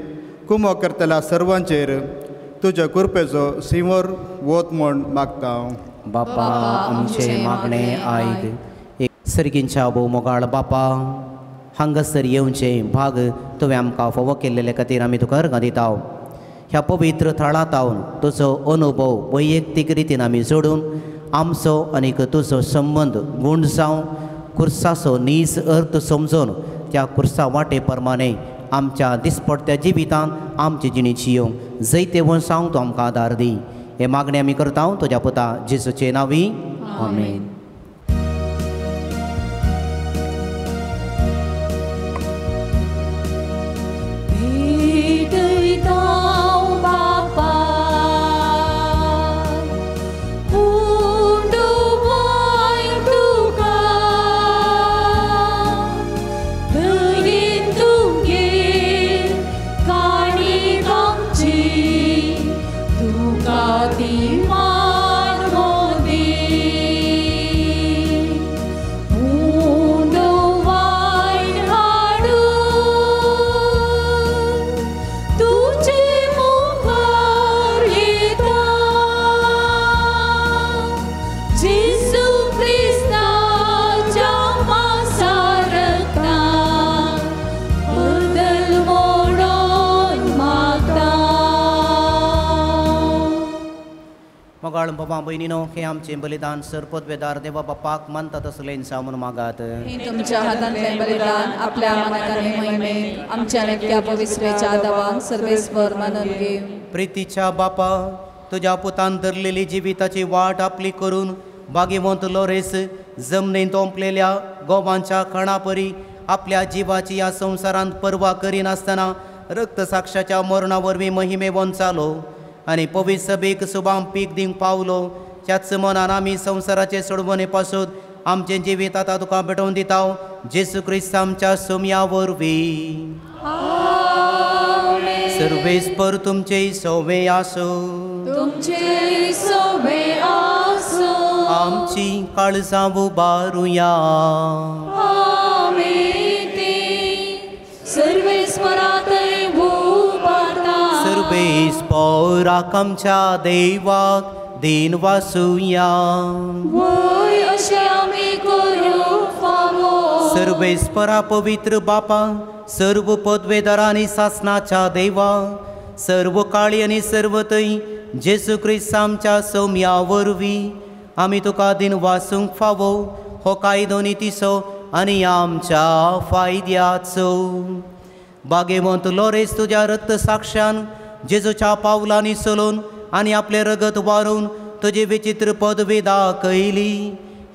कुमोग करतल्या सर्वांचेर तुज्या कृपेचो सिंवर वत म्हूण मागता. बापा आमचे मागणे आयक. सर्गींच्या भोवमोगाळ बापा, हांगासर येवचे भाग तुवें आमकां फावो केल्ले खातीर आमी तुका अर्गां दिता. ह्या पवित्र थळांत आवन तुजो अनुभव वैयक्तीक रितीन आमी जोडून आमचो आनीक तुजो संबंद गूण जावं खुर्साचो नीज अर्थ समजून त्या खुर्सा वाटे प्रमाणे आमच्या दिसपडत्या जिवितांत आमची जिणी जियोवंक जैते वंशांक तूं आमकां आदार दी. हे मागणे आमी करता तुज्या पुता जेजूचे नांवी. आमेन. मोगाळ बाबा भयणीनो, हे आमचे बलिदान सरपदवेदार देवा बापाक मानता तसलें सामून मागात. हे तुमच्या हातांतलें बलिदान आपल्या मनांतले महिमेक आमच्या नित्या पवित्रेच्या आदाराक सर्वेस्वर मानून घे. प्रितीच्या बापा, तुज्या पुतान धरलेली जिविताची वाट आपली करून भाग्यवंत लोरेस जमनेन तोंपलेल्या गोवांच्या कणापरी आपल्या जिवाची ह्या संवसारांत पर्वा करिनासतना रक्तसाक्षाच्या मरणा वरवीं महिमेवंत जालो आनी पवित्र सभेक सुबाम पीक दिवंक पावलो. त्याच मनान आमी संवसाराचे सोडवणे पासून आमचें जिवीत आतां तुका भेटोवन दिता. जेजू क्रिस्त आमच्या सोम्या वरवीं. सर्वेस्पर तुमचे सोवे आसो. तुमचे सोवे आसो. आमची काळजां उबारुया. सर्वेस्परातय भूपाता. सर्वेस्पराक आमच्या देवाक दिन वासुया. वय अशें आमी करूं फावो. सर्वेस्परा पवित्र बापा, सर्व पदवेदारा आनी सासनाच्या देवा, सर्व काळी आनी सर्व थंय जेजू क्रिस्त आमच्या सौम्या वरवीं आमी तुका दिन वासूंक फावो हो कायदो नितीचो आनी आमच्या फायद्याचो. बागेवंत लोरेस तुज्या रक्त साक्षान जेजूच्या पावलांनी चलून आनी आपले रगत वारून तुजी विचित्र पदवी दाखयली.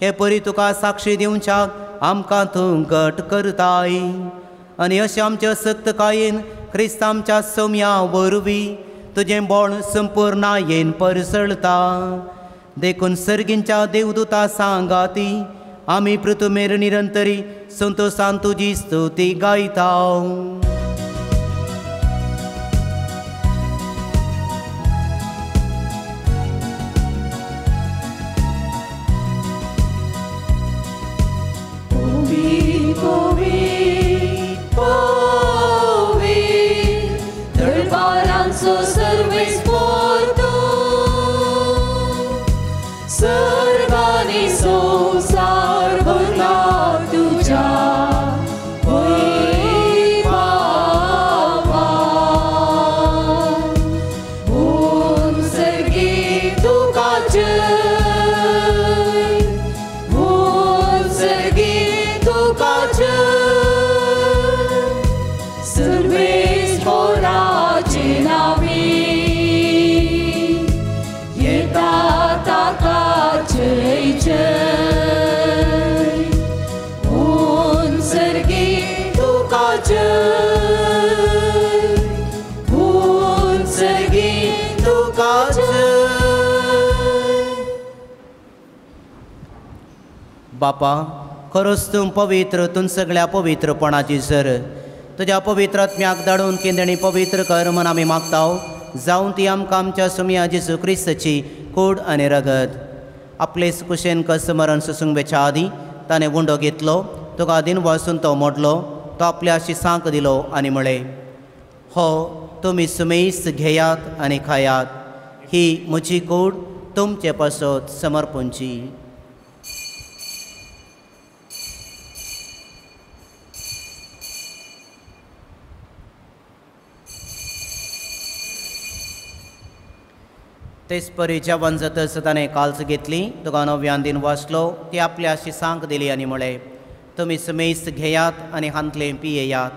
हे परी तुका साक्षी दिवच्या आमकां तूं घट करताय आनी अशें आमच्या सक्त कायेन क्रिस्त आमच्या सौम्या वरवीं तुजें बोळ संपूर्णायेन परसळता. देखून सर्गींच्या देवदूता सांगाती आमी पृथ्वीर निरंतरी संतोषान तुजी स्तुती गायता. बापा, खरोच तूं पवित्र, तूं सगळ्या पवित्रपणाची सर. तुज्या पवित्र आत्म्याक धाडून केंद्रणी पवित्र कर म्हूण आमी मागताव. जावं ती आमकां आमच्या सुमया जेजू क्रिस्ताची कूड आनी रगत. आपलेच कुशेन कसमरण सुसुंगेच्या आदी ताणें गुंडो घेतलो, तुका दिन वासून तो मोडलो, तो आपल्या शिसांक दिलो आनी म्हळें, हो तुमी सुमेस्त घेयात आनी खायात, ही म्हजी कूड तुमचे पासत समर्पणची. तेच परी जेवण जातच ताणें काल्स घेतली, तुका नव्यान दिन वाचलो, ती आपल्या शिसांक दिली आनी म्हळें, तुमी सुमेस्त घेयात आनी हांतले पियेयात,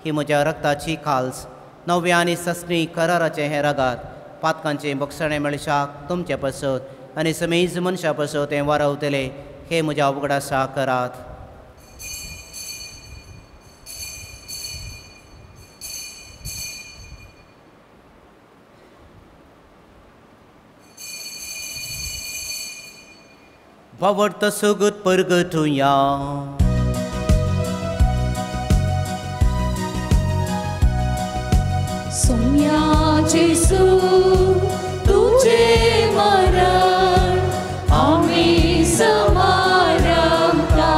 ही म्हज्या रक्ताची काल्स, नव्या आनी सस्नी कराराचे हे रगात, पातकांचें बक्षणे मेळशाक तुमचे पासत आनी समेज मनशा पासत हें वारवतले, हे म्हज्या उगडासा करात. भावडता सोगत परगटुया. सौम्या जेसू तुझे मरण आम्ही समारंभता,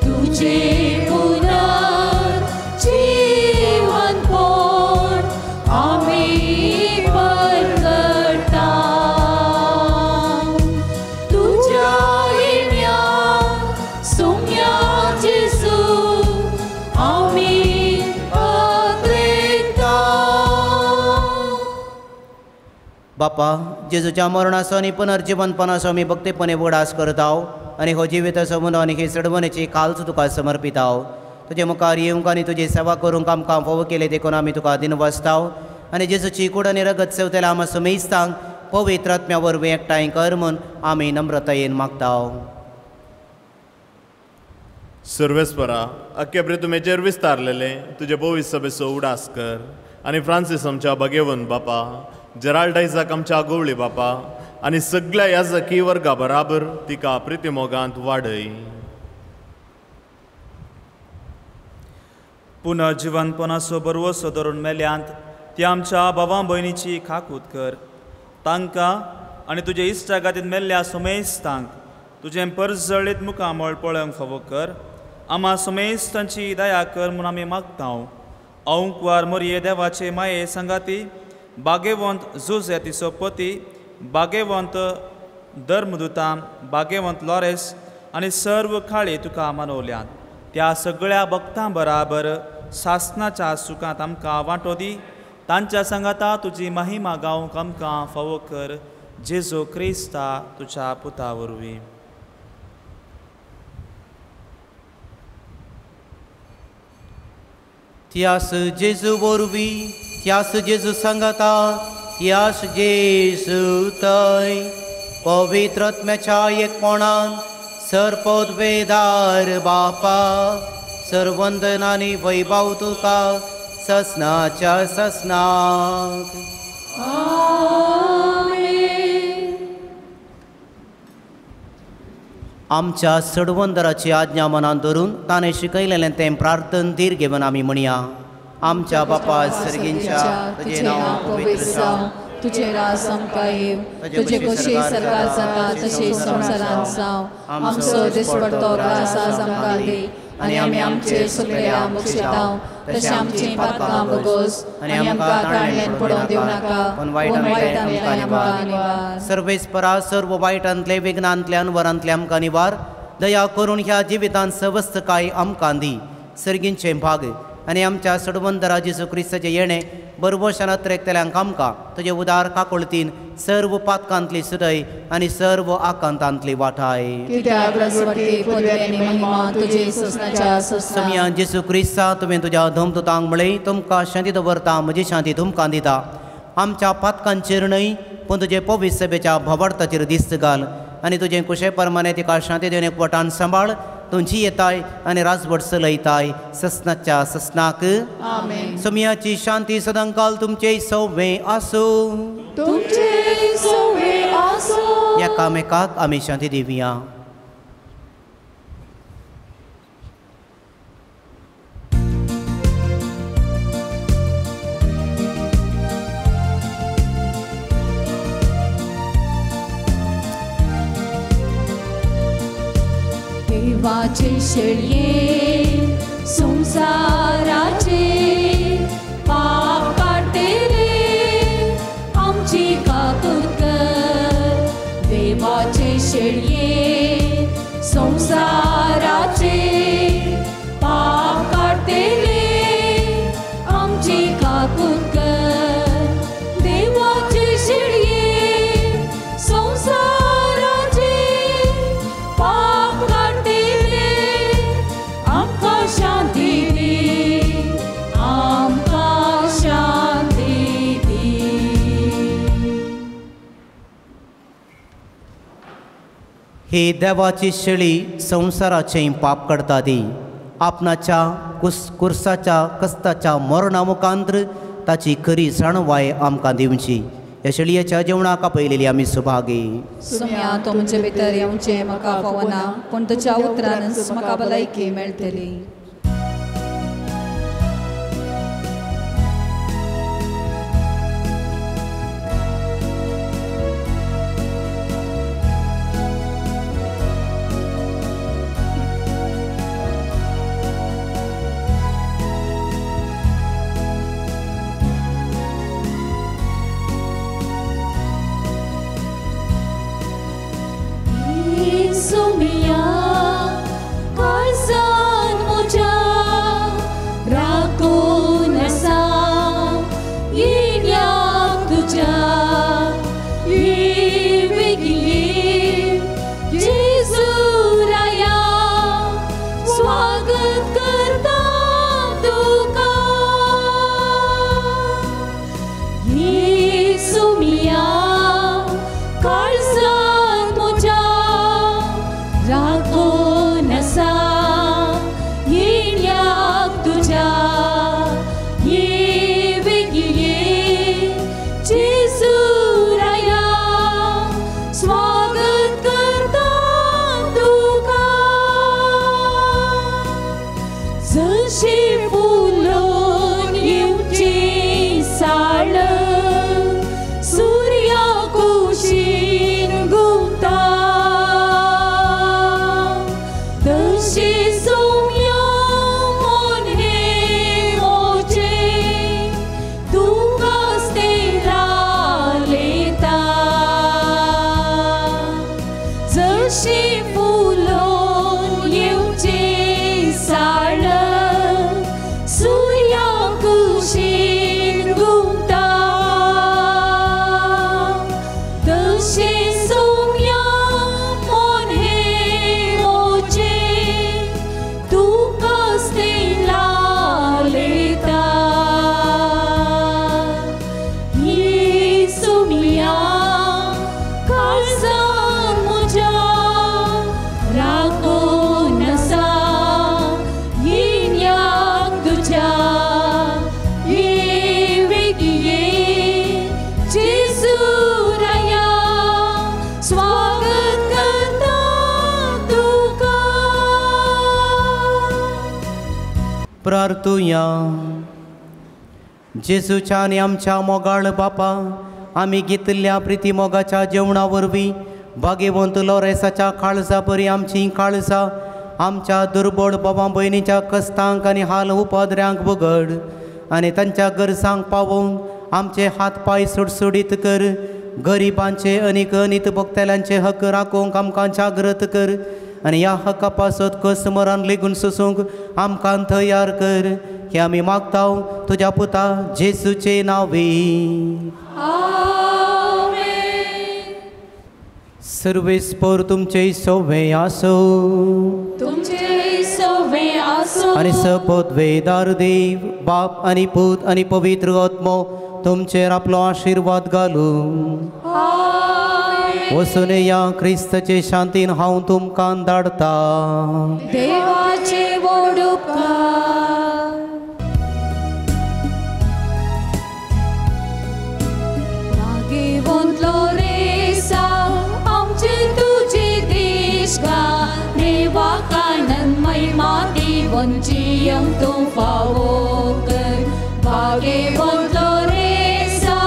तुझे पुनर्जीवनपण आम्ही परगटा. तुझ्या हिम्यात सौम्या जेसू आम्ही बापा, जेजूच्या मरणाचो आनी पुनर्जीवनपणाचो आमी भक्तीपणे उगडास करताव आनी हो जिविताचो मुनो आनी हे सडवणेची काल्स तुका समर्पिताव. तुजे मुखार येवंक आनी तुजी सेवा करूंक आमकां फोव केले देखून आमी तुका दिन वाचताव आनी जेजूची कूड आनी रगत सेवतल्या आमी सुमेस्तांक पवित्र आत्म्या वरवीं एकठांय कर म्हूण आमी नम्रतायेन मागताव. सर्वेस्परा, अख्खे पृथ्वीचेर विस्तारलेले तुजे पवित्र सभेचो उडास कर आनी फ्रांसीस आमच्या भगेवन बापा, जेराल्ड आयजाक आमच्या गोवळी बापा आनी सगळ्या याजकी वर्गा बराबर तिका प्रितीमोगांत वाडय. पुनर्जीवनपणाचो बरवसो धरून मेल्यांत ती आमच्या भावां भयणीची खाकूत कर. तांकां आनी तुजे इश्टागातीत मेल्ल्या सुमेस्तांक तुजें परजळीत मुखामळ पळोवंक फावो कर. आम्हा सुमेस्तांची दया कर म्हूण आमी मागतांव. औंकवार मोरये देवाचे माये संगाती, बागेवंत जुझे तिचो पती, बागेवंत धर्मदुतां, बागेवंत लॉरेस आनी सर्व खाळी तुका मानवल्यांत. त्या सगळ्या भक्तां बराबर सासनाच्या सुखांत आमकां वांटो दी. तांच्या सांगाता तुजी महिमा गावंक आमकां फावो कर. जेजू क्रिस्ता तुज्या पुता वरवीं. त्यास जेजू वरवीं, त्यास जेजू सांगाता, त्यास जेजू तय पवित्रत्म्याच्या एकपणान सरपद वेदार बापा सर्वंदनानी वैभव तुका ससनाच्या ससनाक. आमच्या सडवंदराची आज्ञा मनान धरून ताणें शिकयलेलें तें प्रार्थन धीर घेवन आमी म्हणया. आमच्या बापा सर्गींच्या तुजें नांव पवित्र जावं, तुझे राज आमकां येव, तुजे कशें सरकार जाता तशें संवसारांत जावं. आमचो दिसपडटो रास आज आमकां दी, आनी आमी आमचे सगळ्या मुक्षेतांव तशें आमची पातकां बगोस, आनी आमकां ताळयेन पडोवंक दिवं नाका, पूण वायटांतल्यान आमकां निवार. सर्वेस्परा सर्व वायटांतले विघ्नांतल्यान वरांतल्या आमकां निवार. दया करून ह्या जिवितांत सवस्त काय आमकां दी. सर्गींचे भाग आनी आमच्या सडवंदरा जेजू क्रिस्ताचें येणें बरोबरशान अत्रेकतल्यांक आमकां तुजे उदार काकुळतीन सर्व पातकांतली सुदय आनी सर्व आकांतांतली वाटाय. समिया जेजू क्रिस्ता तुवें तुज्या धमदुतांक म्हळें, तुमकां शांती दवरता, म्हजी शांती तुमकां दिता. आमच्या पातकांचेर न्हय पूण तुजे पवित्र सभेच्या भवार्थाचेर दिस्त घाल, आनी तुजें कुशे परमाने तिका शांती दिवन एकवटान सांबाळ. तुमची येताय आनी राजवट चलयताय ससनाच्या ससनाक. आमेन. समियाची शांती सदांकाल तुमचे सवे आसूं. तुमचे सवे आसूं. एकामेकाक आमी शांती दिवया. देवाचे शेळये संसाराचे पाप काटेले आमची काकूत कर. देवाचे शेळये संसाराचे पाप काटेले आमची काकूत कर. देवाचे शेळये संसाराचे पाप शांती दी, आमकां शांती दी. ही देवाची शेळी संसाराचें पाप करता दी. आपणाच्या कुर्साच्या कस्ताच्या मरणा मुखांत्र ताची खरी जाणवाय आमकां दिवची. ह्या शेळयेच्या जेवणाक आपयलेली आमी सुभागी. सुम्या तो म्हणजे भितर येवचें म्हाका फावना, पूण तुज्या उतरानच म्हाका भलायकी मेळटली. Sumia, kalsan moja, rakunasa, inyak tuja, ibegi, Jesu Raya, swagat karta tuka. Sumia, kalsan moja, राखो नसा येण्याक तुझ्या ये वेगळे जेजू राया स्वागत करता तुका. जशी फुलोन येवची साळ सूर्या कुशीन घुमता, जशी फुलोन येवची साळ प्रार्थुया. जेजूच्या आनी आमच्या मोगाळ बापा, आमी घेतिल्ल्या प्रिती मोगाच्या जेवणा वरवीं भाग्यवंत लोरेसाच्या काळजा बरी आमची काळजा आमच्या दुर्बळ बाबा भयणीच्या कस्तांक आनी हाल उपाद्र्यांक वगड आनी तांच्या गरजांक पावोवंक आमचे हात पाय सुडसुडीत कर. गरिबांचे आनी अनित भोगतेल्यांचे हक राखूंक आमकां जागृत कर आनी ह्या हक्का पासत कसमरान लेगून सोसूंक आमकां तयार कर. हे आमी मागताव तुज्या पुता जेजूचे नांवी. सर्वेस्पर तुमचे सवे आसो, तुमचे सवे आसो आनी सपदवेदार देव बाप आनी पूत आनी पवित्र आत्मो तुमचेर आपलो आशिर्वाद घालूं. वसून या क्रिस्ताचे शांतीन हांव तुमकां धाडता. देवाचे वडुपकार. भाग्यवंत लोरेसा आमचे तुझे देशगान देवाक आनंद महिमा दिवन जियम तूं फावो कर. भाग्यवंत लोरेसा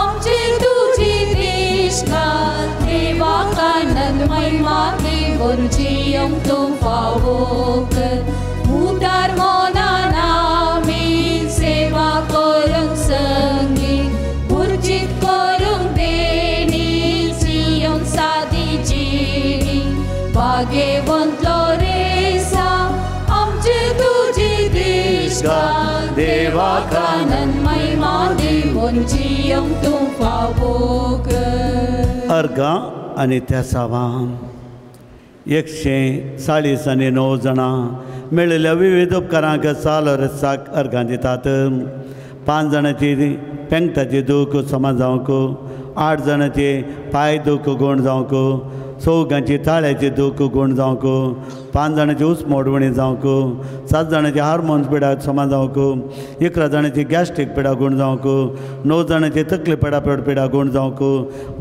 आमचे तुझे देशगान देवाक आनंद महिमा दिवन जियम तूं फावो कर. उदार मोनान आमी सेवा करूंक संगीत उर्जीत करूंक देणी जियम सादी जिणी. भाग्यवंत लोरेसा आमचे तुझे देशगान देवाक आनंद महिमा दिवन जियम तूं फावो कर. अर्घा आनी त्या सावां 140 आनी 9 जाणां मेळिल्ल्या विविध उपकारांक साल रसाक अर्घां दितात. 5 जाणांची पेंगटाची दूख समान जावंक, 8 जाणांची पांय दूख गुण जावंक, 4 ताळ्याची दूख गुण जावंक, 5 जाणांची उसमोडवणी जावंक, 7 जाणांची हार्मोन्स पिडा समान जावंक, 11 जाणांची गॅस्ट्रीक पिडा गुण जावंक, 9 जाणांची तकली पिडा गुण जावंक,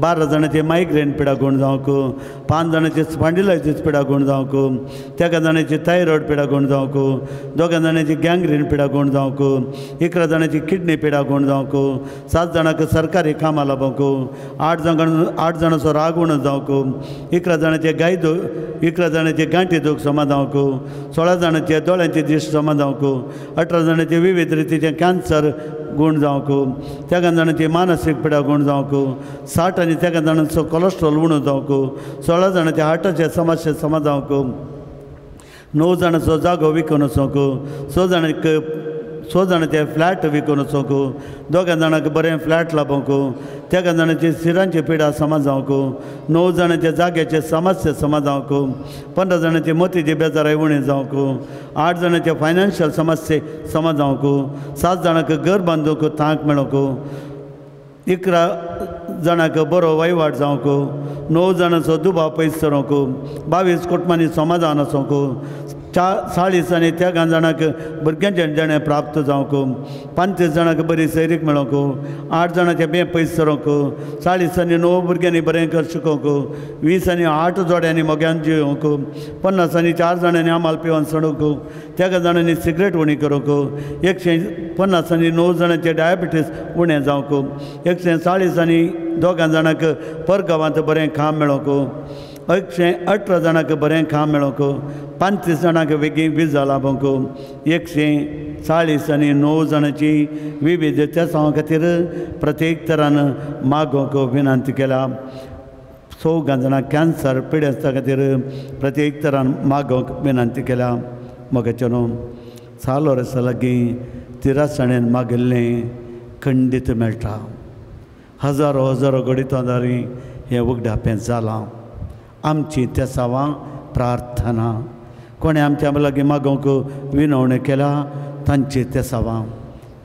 12 जाणांची मायग्रेन पिडा गुण जावंक, 5 जाणांची स्पॉन्डिलायटीस पिडा गुण जावंक, 3 जाणांची थायरॉयड पिडा गुण जावंक, 2 जाणांची गँग्रीन पिडा गुण जावंक, 11 जाणांची किडनी पिडा गुण जावंक, 7 जाणांक सरकारी कामां लावंक, 8 जाणांचो रागवण जावंक, 11 जाणांचे 11 जाणांचे गांठी दूख समान जावंक, 16 जाणांचे दोळ्यांचे दिश्ट समान जावंक, 18 जाणांचे विविध रितीचे कॅन्सर गुण जावंक, 3 जाणांची मानसीक पिडा गुण जावंक, 60 आनी 3 जाणांचो कोलेस्ट्रॉल उणो जावंक, 16 जाणांचे हार्टाचे समस्या समान जावंक, 9 जाणांचो जागो विकून वचोंक, 6 जाणांचे फ्लॅट विकून वचोंक, 2 जाणांक बरें फ्लॅट लावंक, 3 जाणांची सिरांची पिडा समान जावंक, 9 जाणांचे जाग्याचे समस्या समान जावंक, 15 जाणांची मोतीची बेजाराय उणी जावंक, 8 जाणांचे फायनान्शियल समस्ये समान जावंक, 7 जाणांक घर बांदूंक थांक मेळोंक, 11 जाणांक बरो वहिवाट जावंक, 9 जाणांचो दुबाव पयस सरोंक, 22 कुटुंबांनी समाधान आसोंक, 40 आनी 3 जाणांक भुरग्यांचे जेणे प्राप्त जावंक, 35 जाणांक बरी सैरीक मेळोंक, 8 जाणांचे बे पयस सरोंक, 40 आनी 9 भुरग्यांनी बरें कर शिकोवंक, 20 आनी 8 जोड्यांनी मोग्यान जियोंक, 50 आनी 4 जाणांनी आमाल पिवन सडोवंक, 3 जाणांनी सिगरेट उणी करूंक, 150 आनी 9 जाणांचे डायबिटीस उणें जावंक, 140 आनी 2 जाणांक परगांवांत बरें काम मेळोंक, 118 जाणांक बरें काम मेळोंक, 35 जाणांक वेगळी विजा लाभोंक, 140 आनी 9 जाणांची विविधत्या सांगो खातीर प्रत्येक तरान मागोवंक विनंती केला. 4 जाणांक कॅन्सर पिडेस्ता खातीर प्रत्येक तरान मागोवंक विनंती केला. मोगाचेनो साल वर्सां लागीं तिरासाणेन मागिल्लें खंडीत मेळटा. हजारो गडितोंदारी हें उगडापें जालां. आमची त्या सावां प्रार्थना कोणें आमच्या लागीं मागोवंक विनवणी केला तांची त्या सावां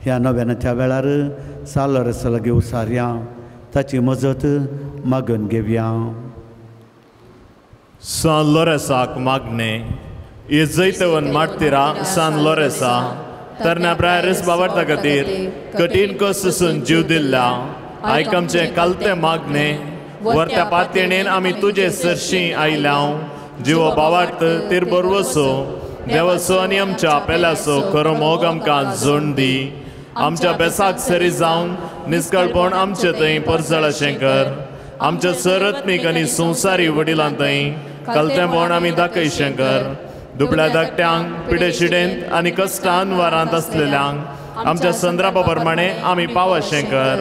ह्या नव्यानाच्या वेळार साल वर्सां लागीं उसारया. ताची मजत मागून घेवया. San Lorenzac Magne, Izzaitavan Martira, San Lorenza, Tarna Praeris Bavarta Katir, Katin Kosusun Judilla, Aikamche Kalte Magne, Varta Patinin Ami Tuje Sershi Ailau, Jivo Bavart Tirborvoso, देवाचो आनी आमच्या पेल्याचो खरो मोग आमकां जोड दी. आमच्या बेसाक सरी जावन निस्कळपण आमचे थंय परजळ अशें कर. आमच्या सरत्मीक आनी संवसारी वडिलां थंय कलतेपण आमी दाखयशें कर. दुबळ्या धाकट्यांक पिडे शिडेंत आनी कश्टान वारांत आसलेल्यांक आमच्या संद्रापा प्रमाणे आमी पावशें कर.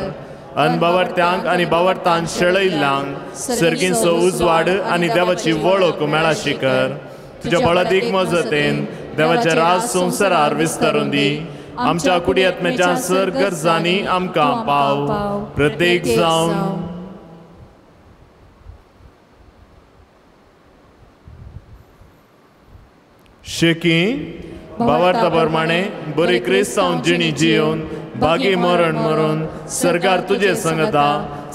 अनबावरत्यांक आनी बावरतान शेळयल्ल्यांक सर्गींचो उजवाड आनी देवाची वळख मेळाशी कर. तुज्या बळदीक मजतेन देवाचे राज संवसारार विस्तारून दी. आमच्या कुडियत्मेच्या सर गरजांनी आमकां पाव. प्रत्येक जावन शेकी बावार्था प्रमाणे बरी क्रिस्तांव जिणी जियोन बागी मरण मरून सरकार तुजे संगता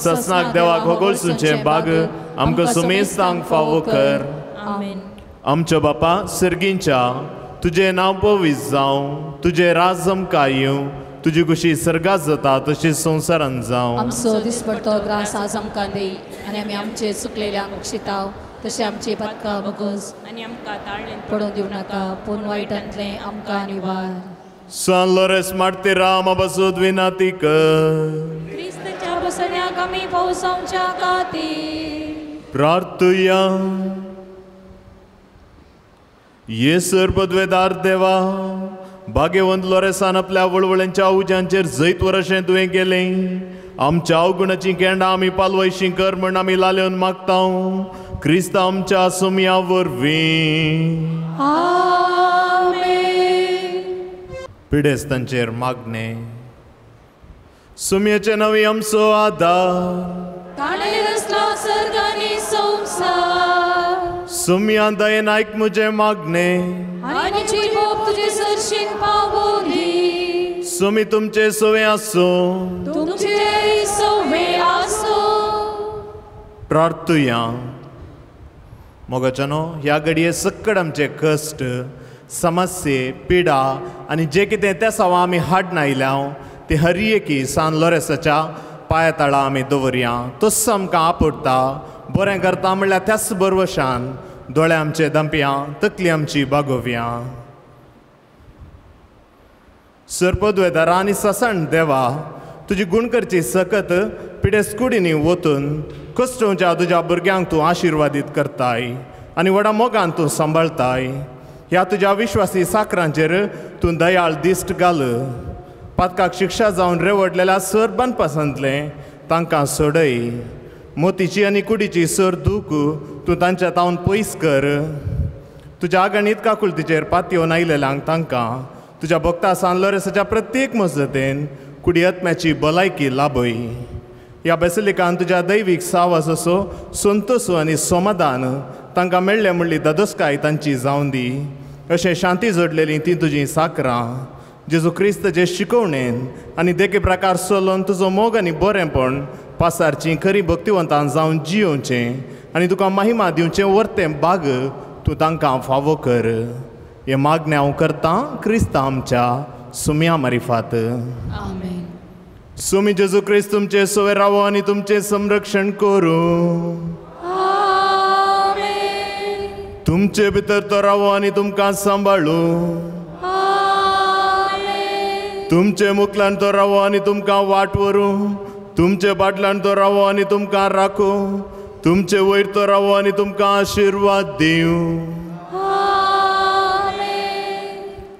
ससनाक देवाक होगोळसूचे बाग आमकां सुमेस्तांक फावो कर. आमच्या बापा सर्गींच्या तुजें नांव पवित्र जावं. तुजें राज आमकां येवं. तुजी कुशी सर्गात जाता तशी संवसारांत जावं. आमचो दिसपडतो ग्रास आज आमकां दी आनी आमी आमचे चुकलेल्यांक बक्षिताव तशें आमची बदकां बगोस आनी आमकां ताळ्ळेन पडोवन दिवं नाका पूण वायटांतलें आमकां निवार. San Lorenz Martirama basud vinatika. Cristaच्या बसण्याक आमी पावसांच्या खातीर प्रार्थुया. येसर पदवेदार देवा भाग्यवंत लोरेसान आपल्या वळवळ्यांच्या उज्यांचेर जैत वरशें तुवें केलें. आमच्या अवगुणाची केंडां आमी पालवयशीं कर म्हण आमी लालेवन मागतां. क्रिस्त आमच्या सुमया वरवीं. पिडेस्तांचेर मागणे. सुमयेचे नवी आमचो आदार. सुमया दयेन आयक म्हजें मागणे. सुमी तुमचे सोवे आसो. प्रार्थुया. मोगाच्यानो ह्या घडये सक्कड आमचे कश्ट समस्ये पिडा आनी जे कितें त्या सवा आमी हाडून आयल्या ते हर एकी सान लोरेसाच्या पांया तळा आमी दवरया. तस आमकां आपडटा बरें करता म्हणल्यार त्याच बरवशान दोळे आमचे दंपया तकली आमची बागोवया. सरपदवेदारा आनी ससण देवा तुजी गुण करची सकत पिडेस कुडींनी वतून कश्टोवच्या तुज्या भुरग्यांक तूं आशिर्वादीत करताय आनी व्हडा मोगान तूं सांबाळताय. ह्या तुज्या विश्वासी साकरांचेर तूं दयाळ दिश्ट घाल. पातकाक शिक्षा जावन रेवडलेल्या सर बनपासंतलें तांकां सोडय. मोतीची आनी कुडीची सर दूख तूं तांच्या तावन पयस कर. तुज्या अगणीत काकुळतीचेर पातयेवन आयलेल्यांक तांकां तुज्या भक्ता सान लोरेसाच्या प्रत्येक मजतेन कुडी आत्म्याची भलायकी लाभय. ह्या बेसिलिकान तुज्या दैवीक सावास असो संतोष आनी समाधान तांकां मेळ्ळें म्हणली ददोसकाय तांची जावन दी. अशें शांती जोडलेलीं तीं तुजीं साकरां जेजू क्रिस्त जे शिकवणेन आनी देखे प्रकार चलोवन तुजो मोग आनी बरेंपण पासारचीं खरी भक्तिवंतान जावन जियोवचें आनी तुका महिमा दिवचें वर्तें बाग तूं तांकां फावो कर. हे मागणें हांव करतां क्रिस्त आमच्या सुमया मारिफात. सुमी जेजू क्रिस्त तुमचे सोवे रावो आनी तुमचें संरक्षण करूं. तुमचे भितर तो रावो आनी तुमकां सांबाळूं. तुमचे मुखल्यान तो रावो आनी तुमकां वाट व्हरूं. तुमचे फाटल्यान तो रावो आनी तुमकां राखूं. तुमचे वयर तो रावो आनी तुमकां आशिर्वाद दिवं.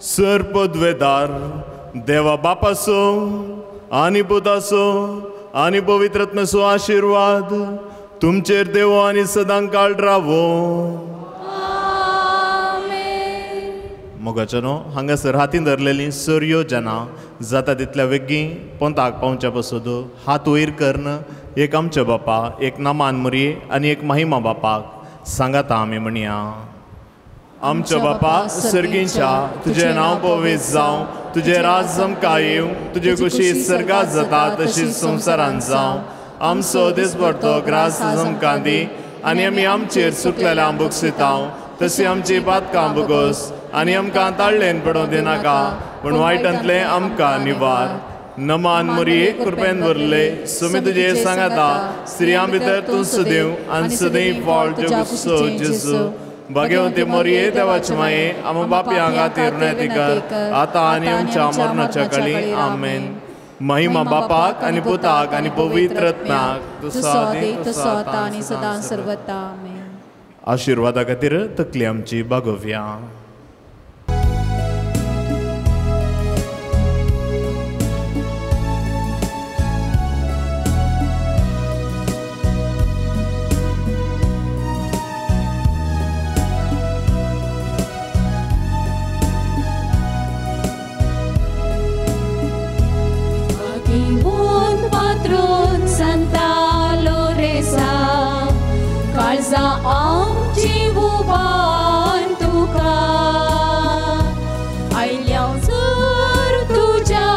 सर पदवेदार देवा बापाचो आनी पुताचो आनी पवित्रत्मेचो आशिर्वाद तुमचेर देवो आनी सदां काळ रावो. मोगाच्यानो हांगासर हातीन धरलेलीं सर योजना जाता तितल्या वेगीं पोंताक पावच्या पासून हात वयर करन एक आमच्या बापा एक नामान मुरये आनी एक महिमा बापाक सांगाता आमी म्हणया. आमच्या बापा सर्गींच्या तुजें नांव पवित्र जावं. तुजें राज आमकां येवं. तुजे कुशी सर्गात जाता तशीच संवसारांत जावं. आमचो दिसपडतो ग्रास आमकां दी आनी आमी आमचेर चुकलेल्यांक बक्षितांव तशी आमची पातकां बगोस आनी आमकां ताळ्ळेन पडोवं दिनाका पूण वायटांतलें आमकां निवार. नमान मुरये कृपेन भरले सुमी तुजे सांगाता स्त्रियां भितर तूं सुदेव आनी सदैव फळ जगुसो जेजू. भाग्यवंती मोरये देवाची माये आम बापयां खातीर विनंती कर आता आनी आमच्या मरणाच्या काळी आमेन. महिमा बापाक आनी पुताक आनी पवित्र आत्म्याक तसो आदी तसो आता आनी सदां सर्वता आमेन. आशिर्वादा खातीर तकली आमची बागोवया. काळजा आमची उबान तुका आयल्या जर तुझ्या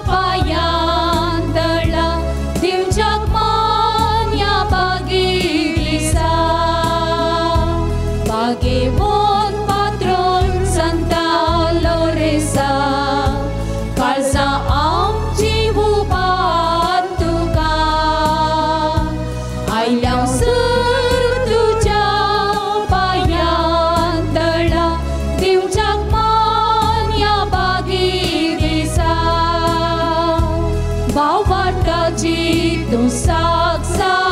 पायान दळा दिवच्याक मान या बागेलिसा बागेवोन पात्रोन संता लोरेसा काळजा आमची उबान तुका आयल्या तू साक्षात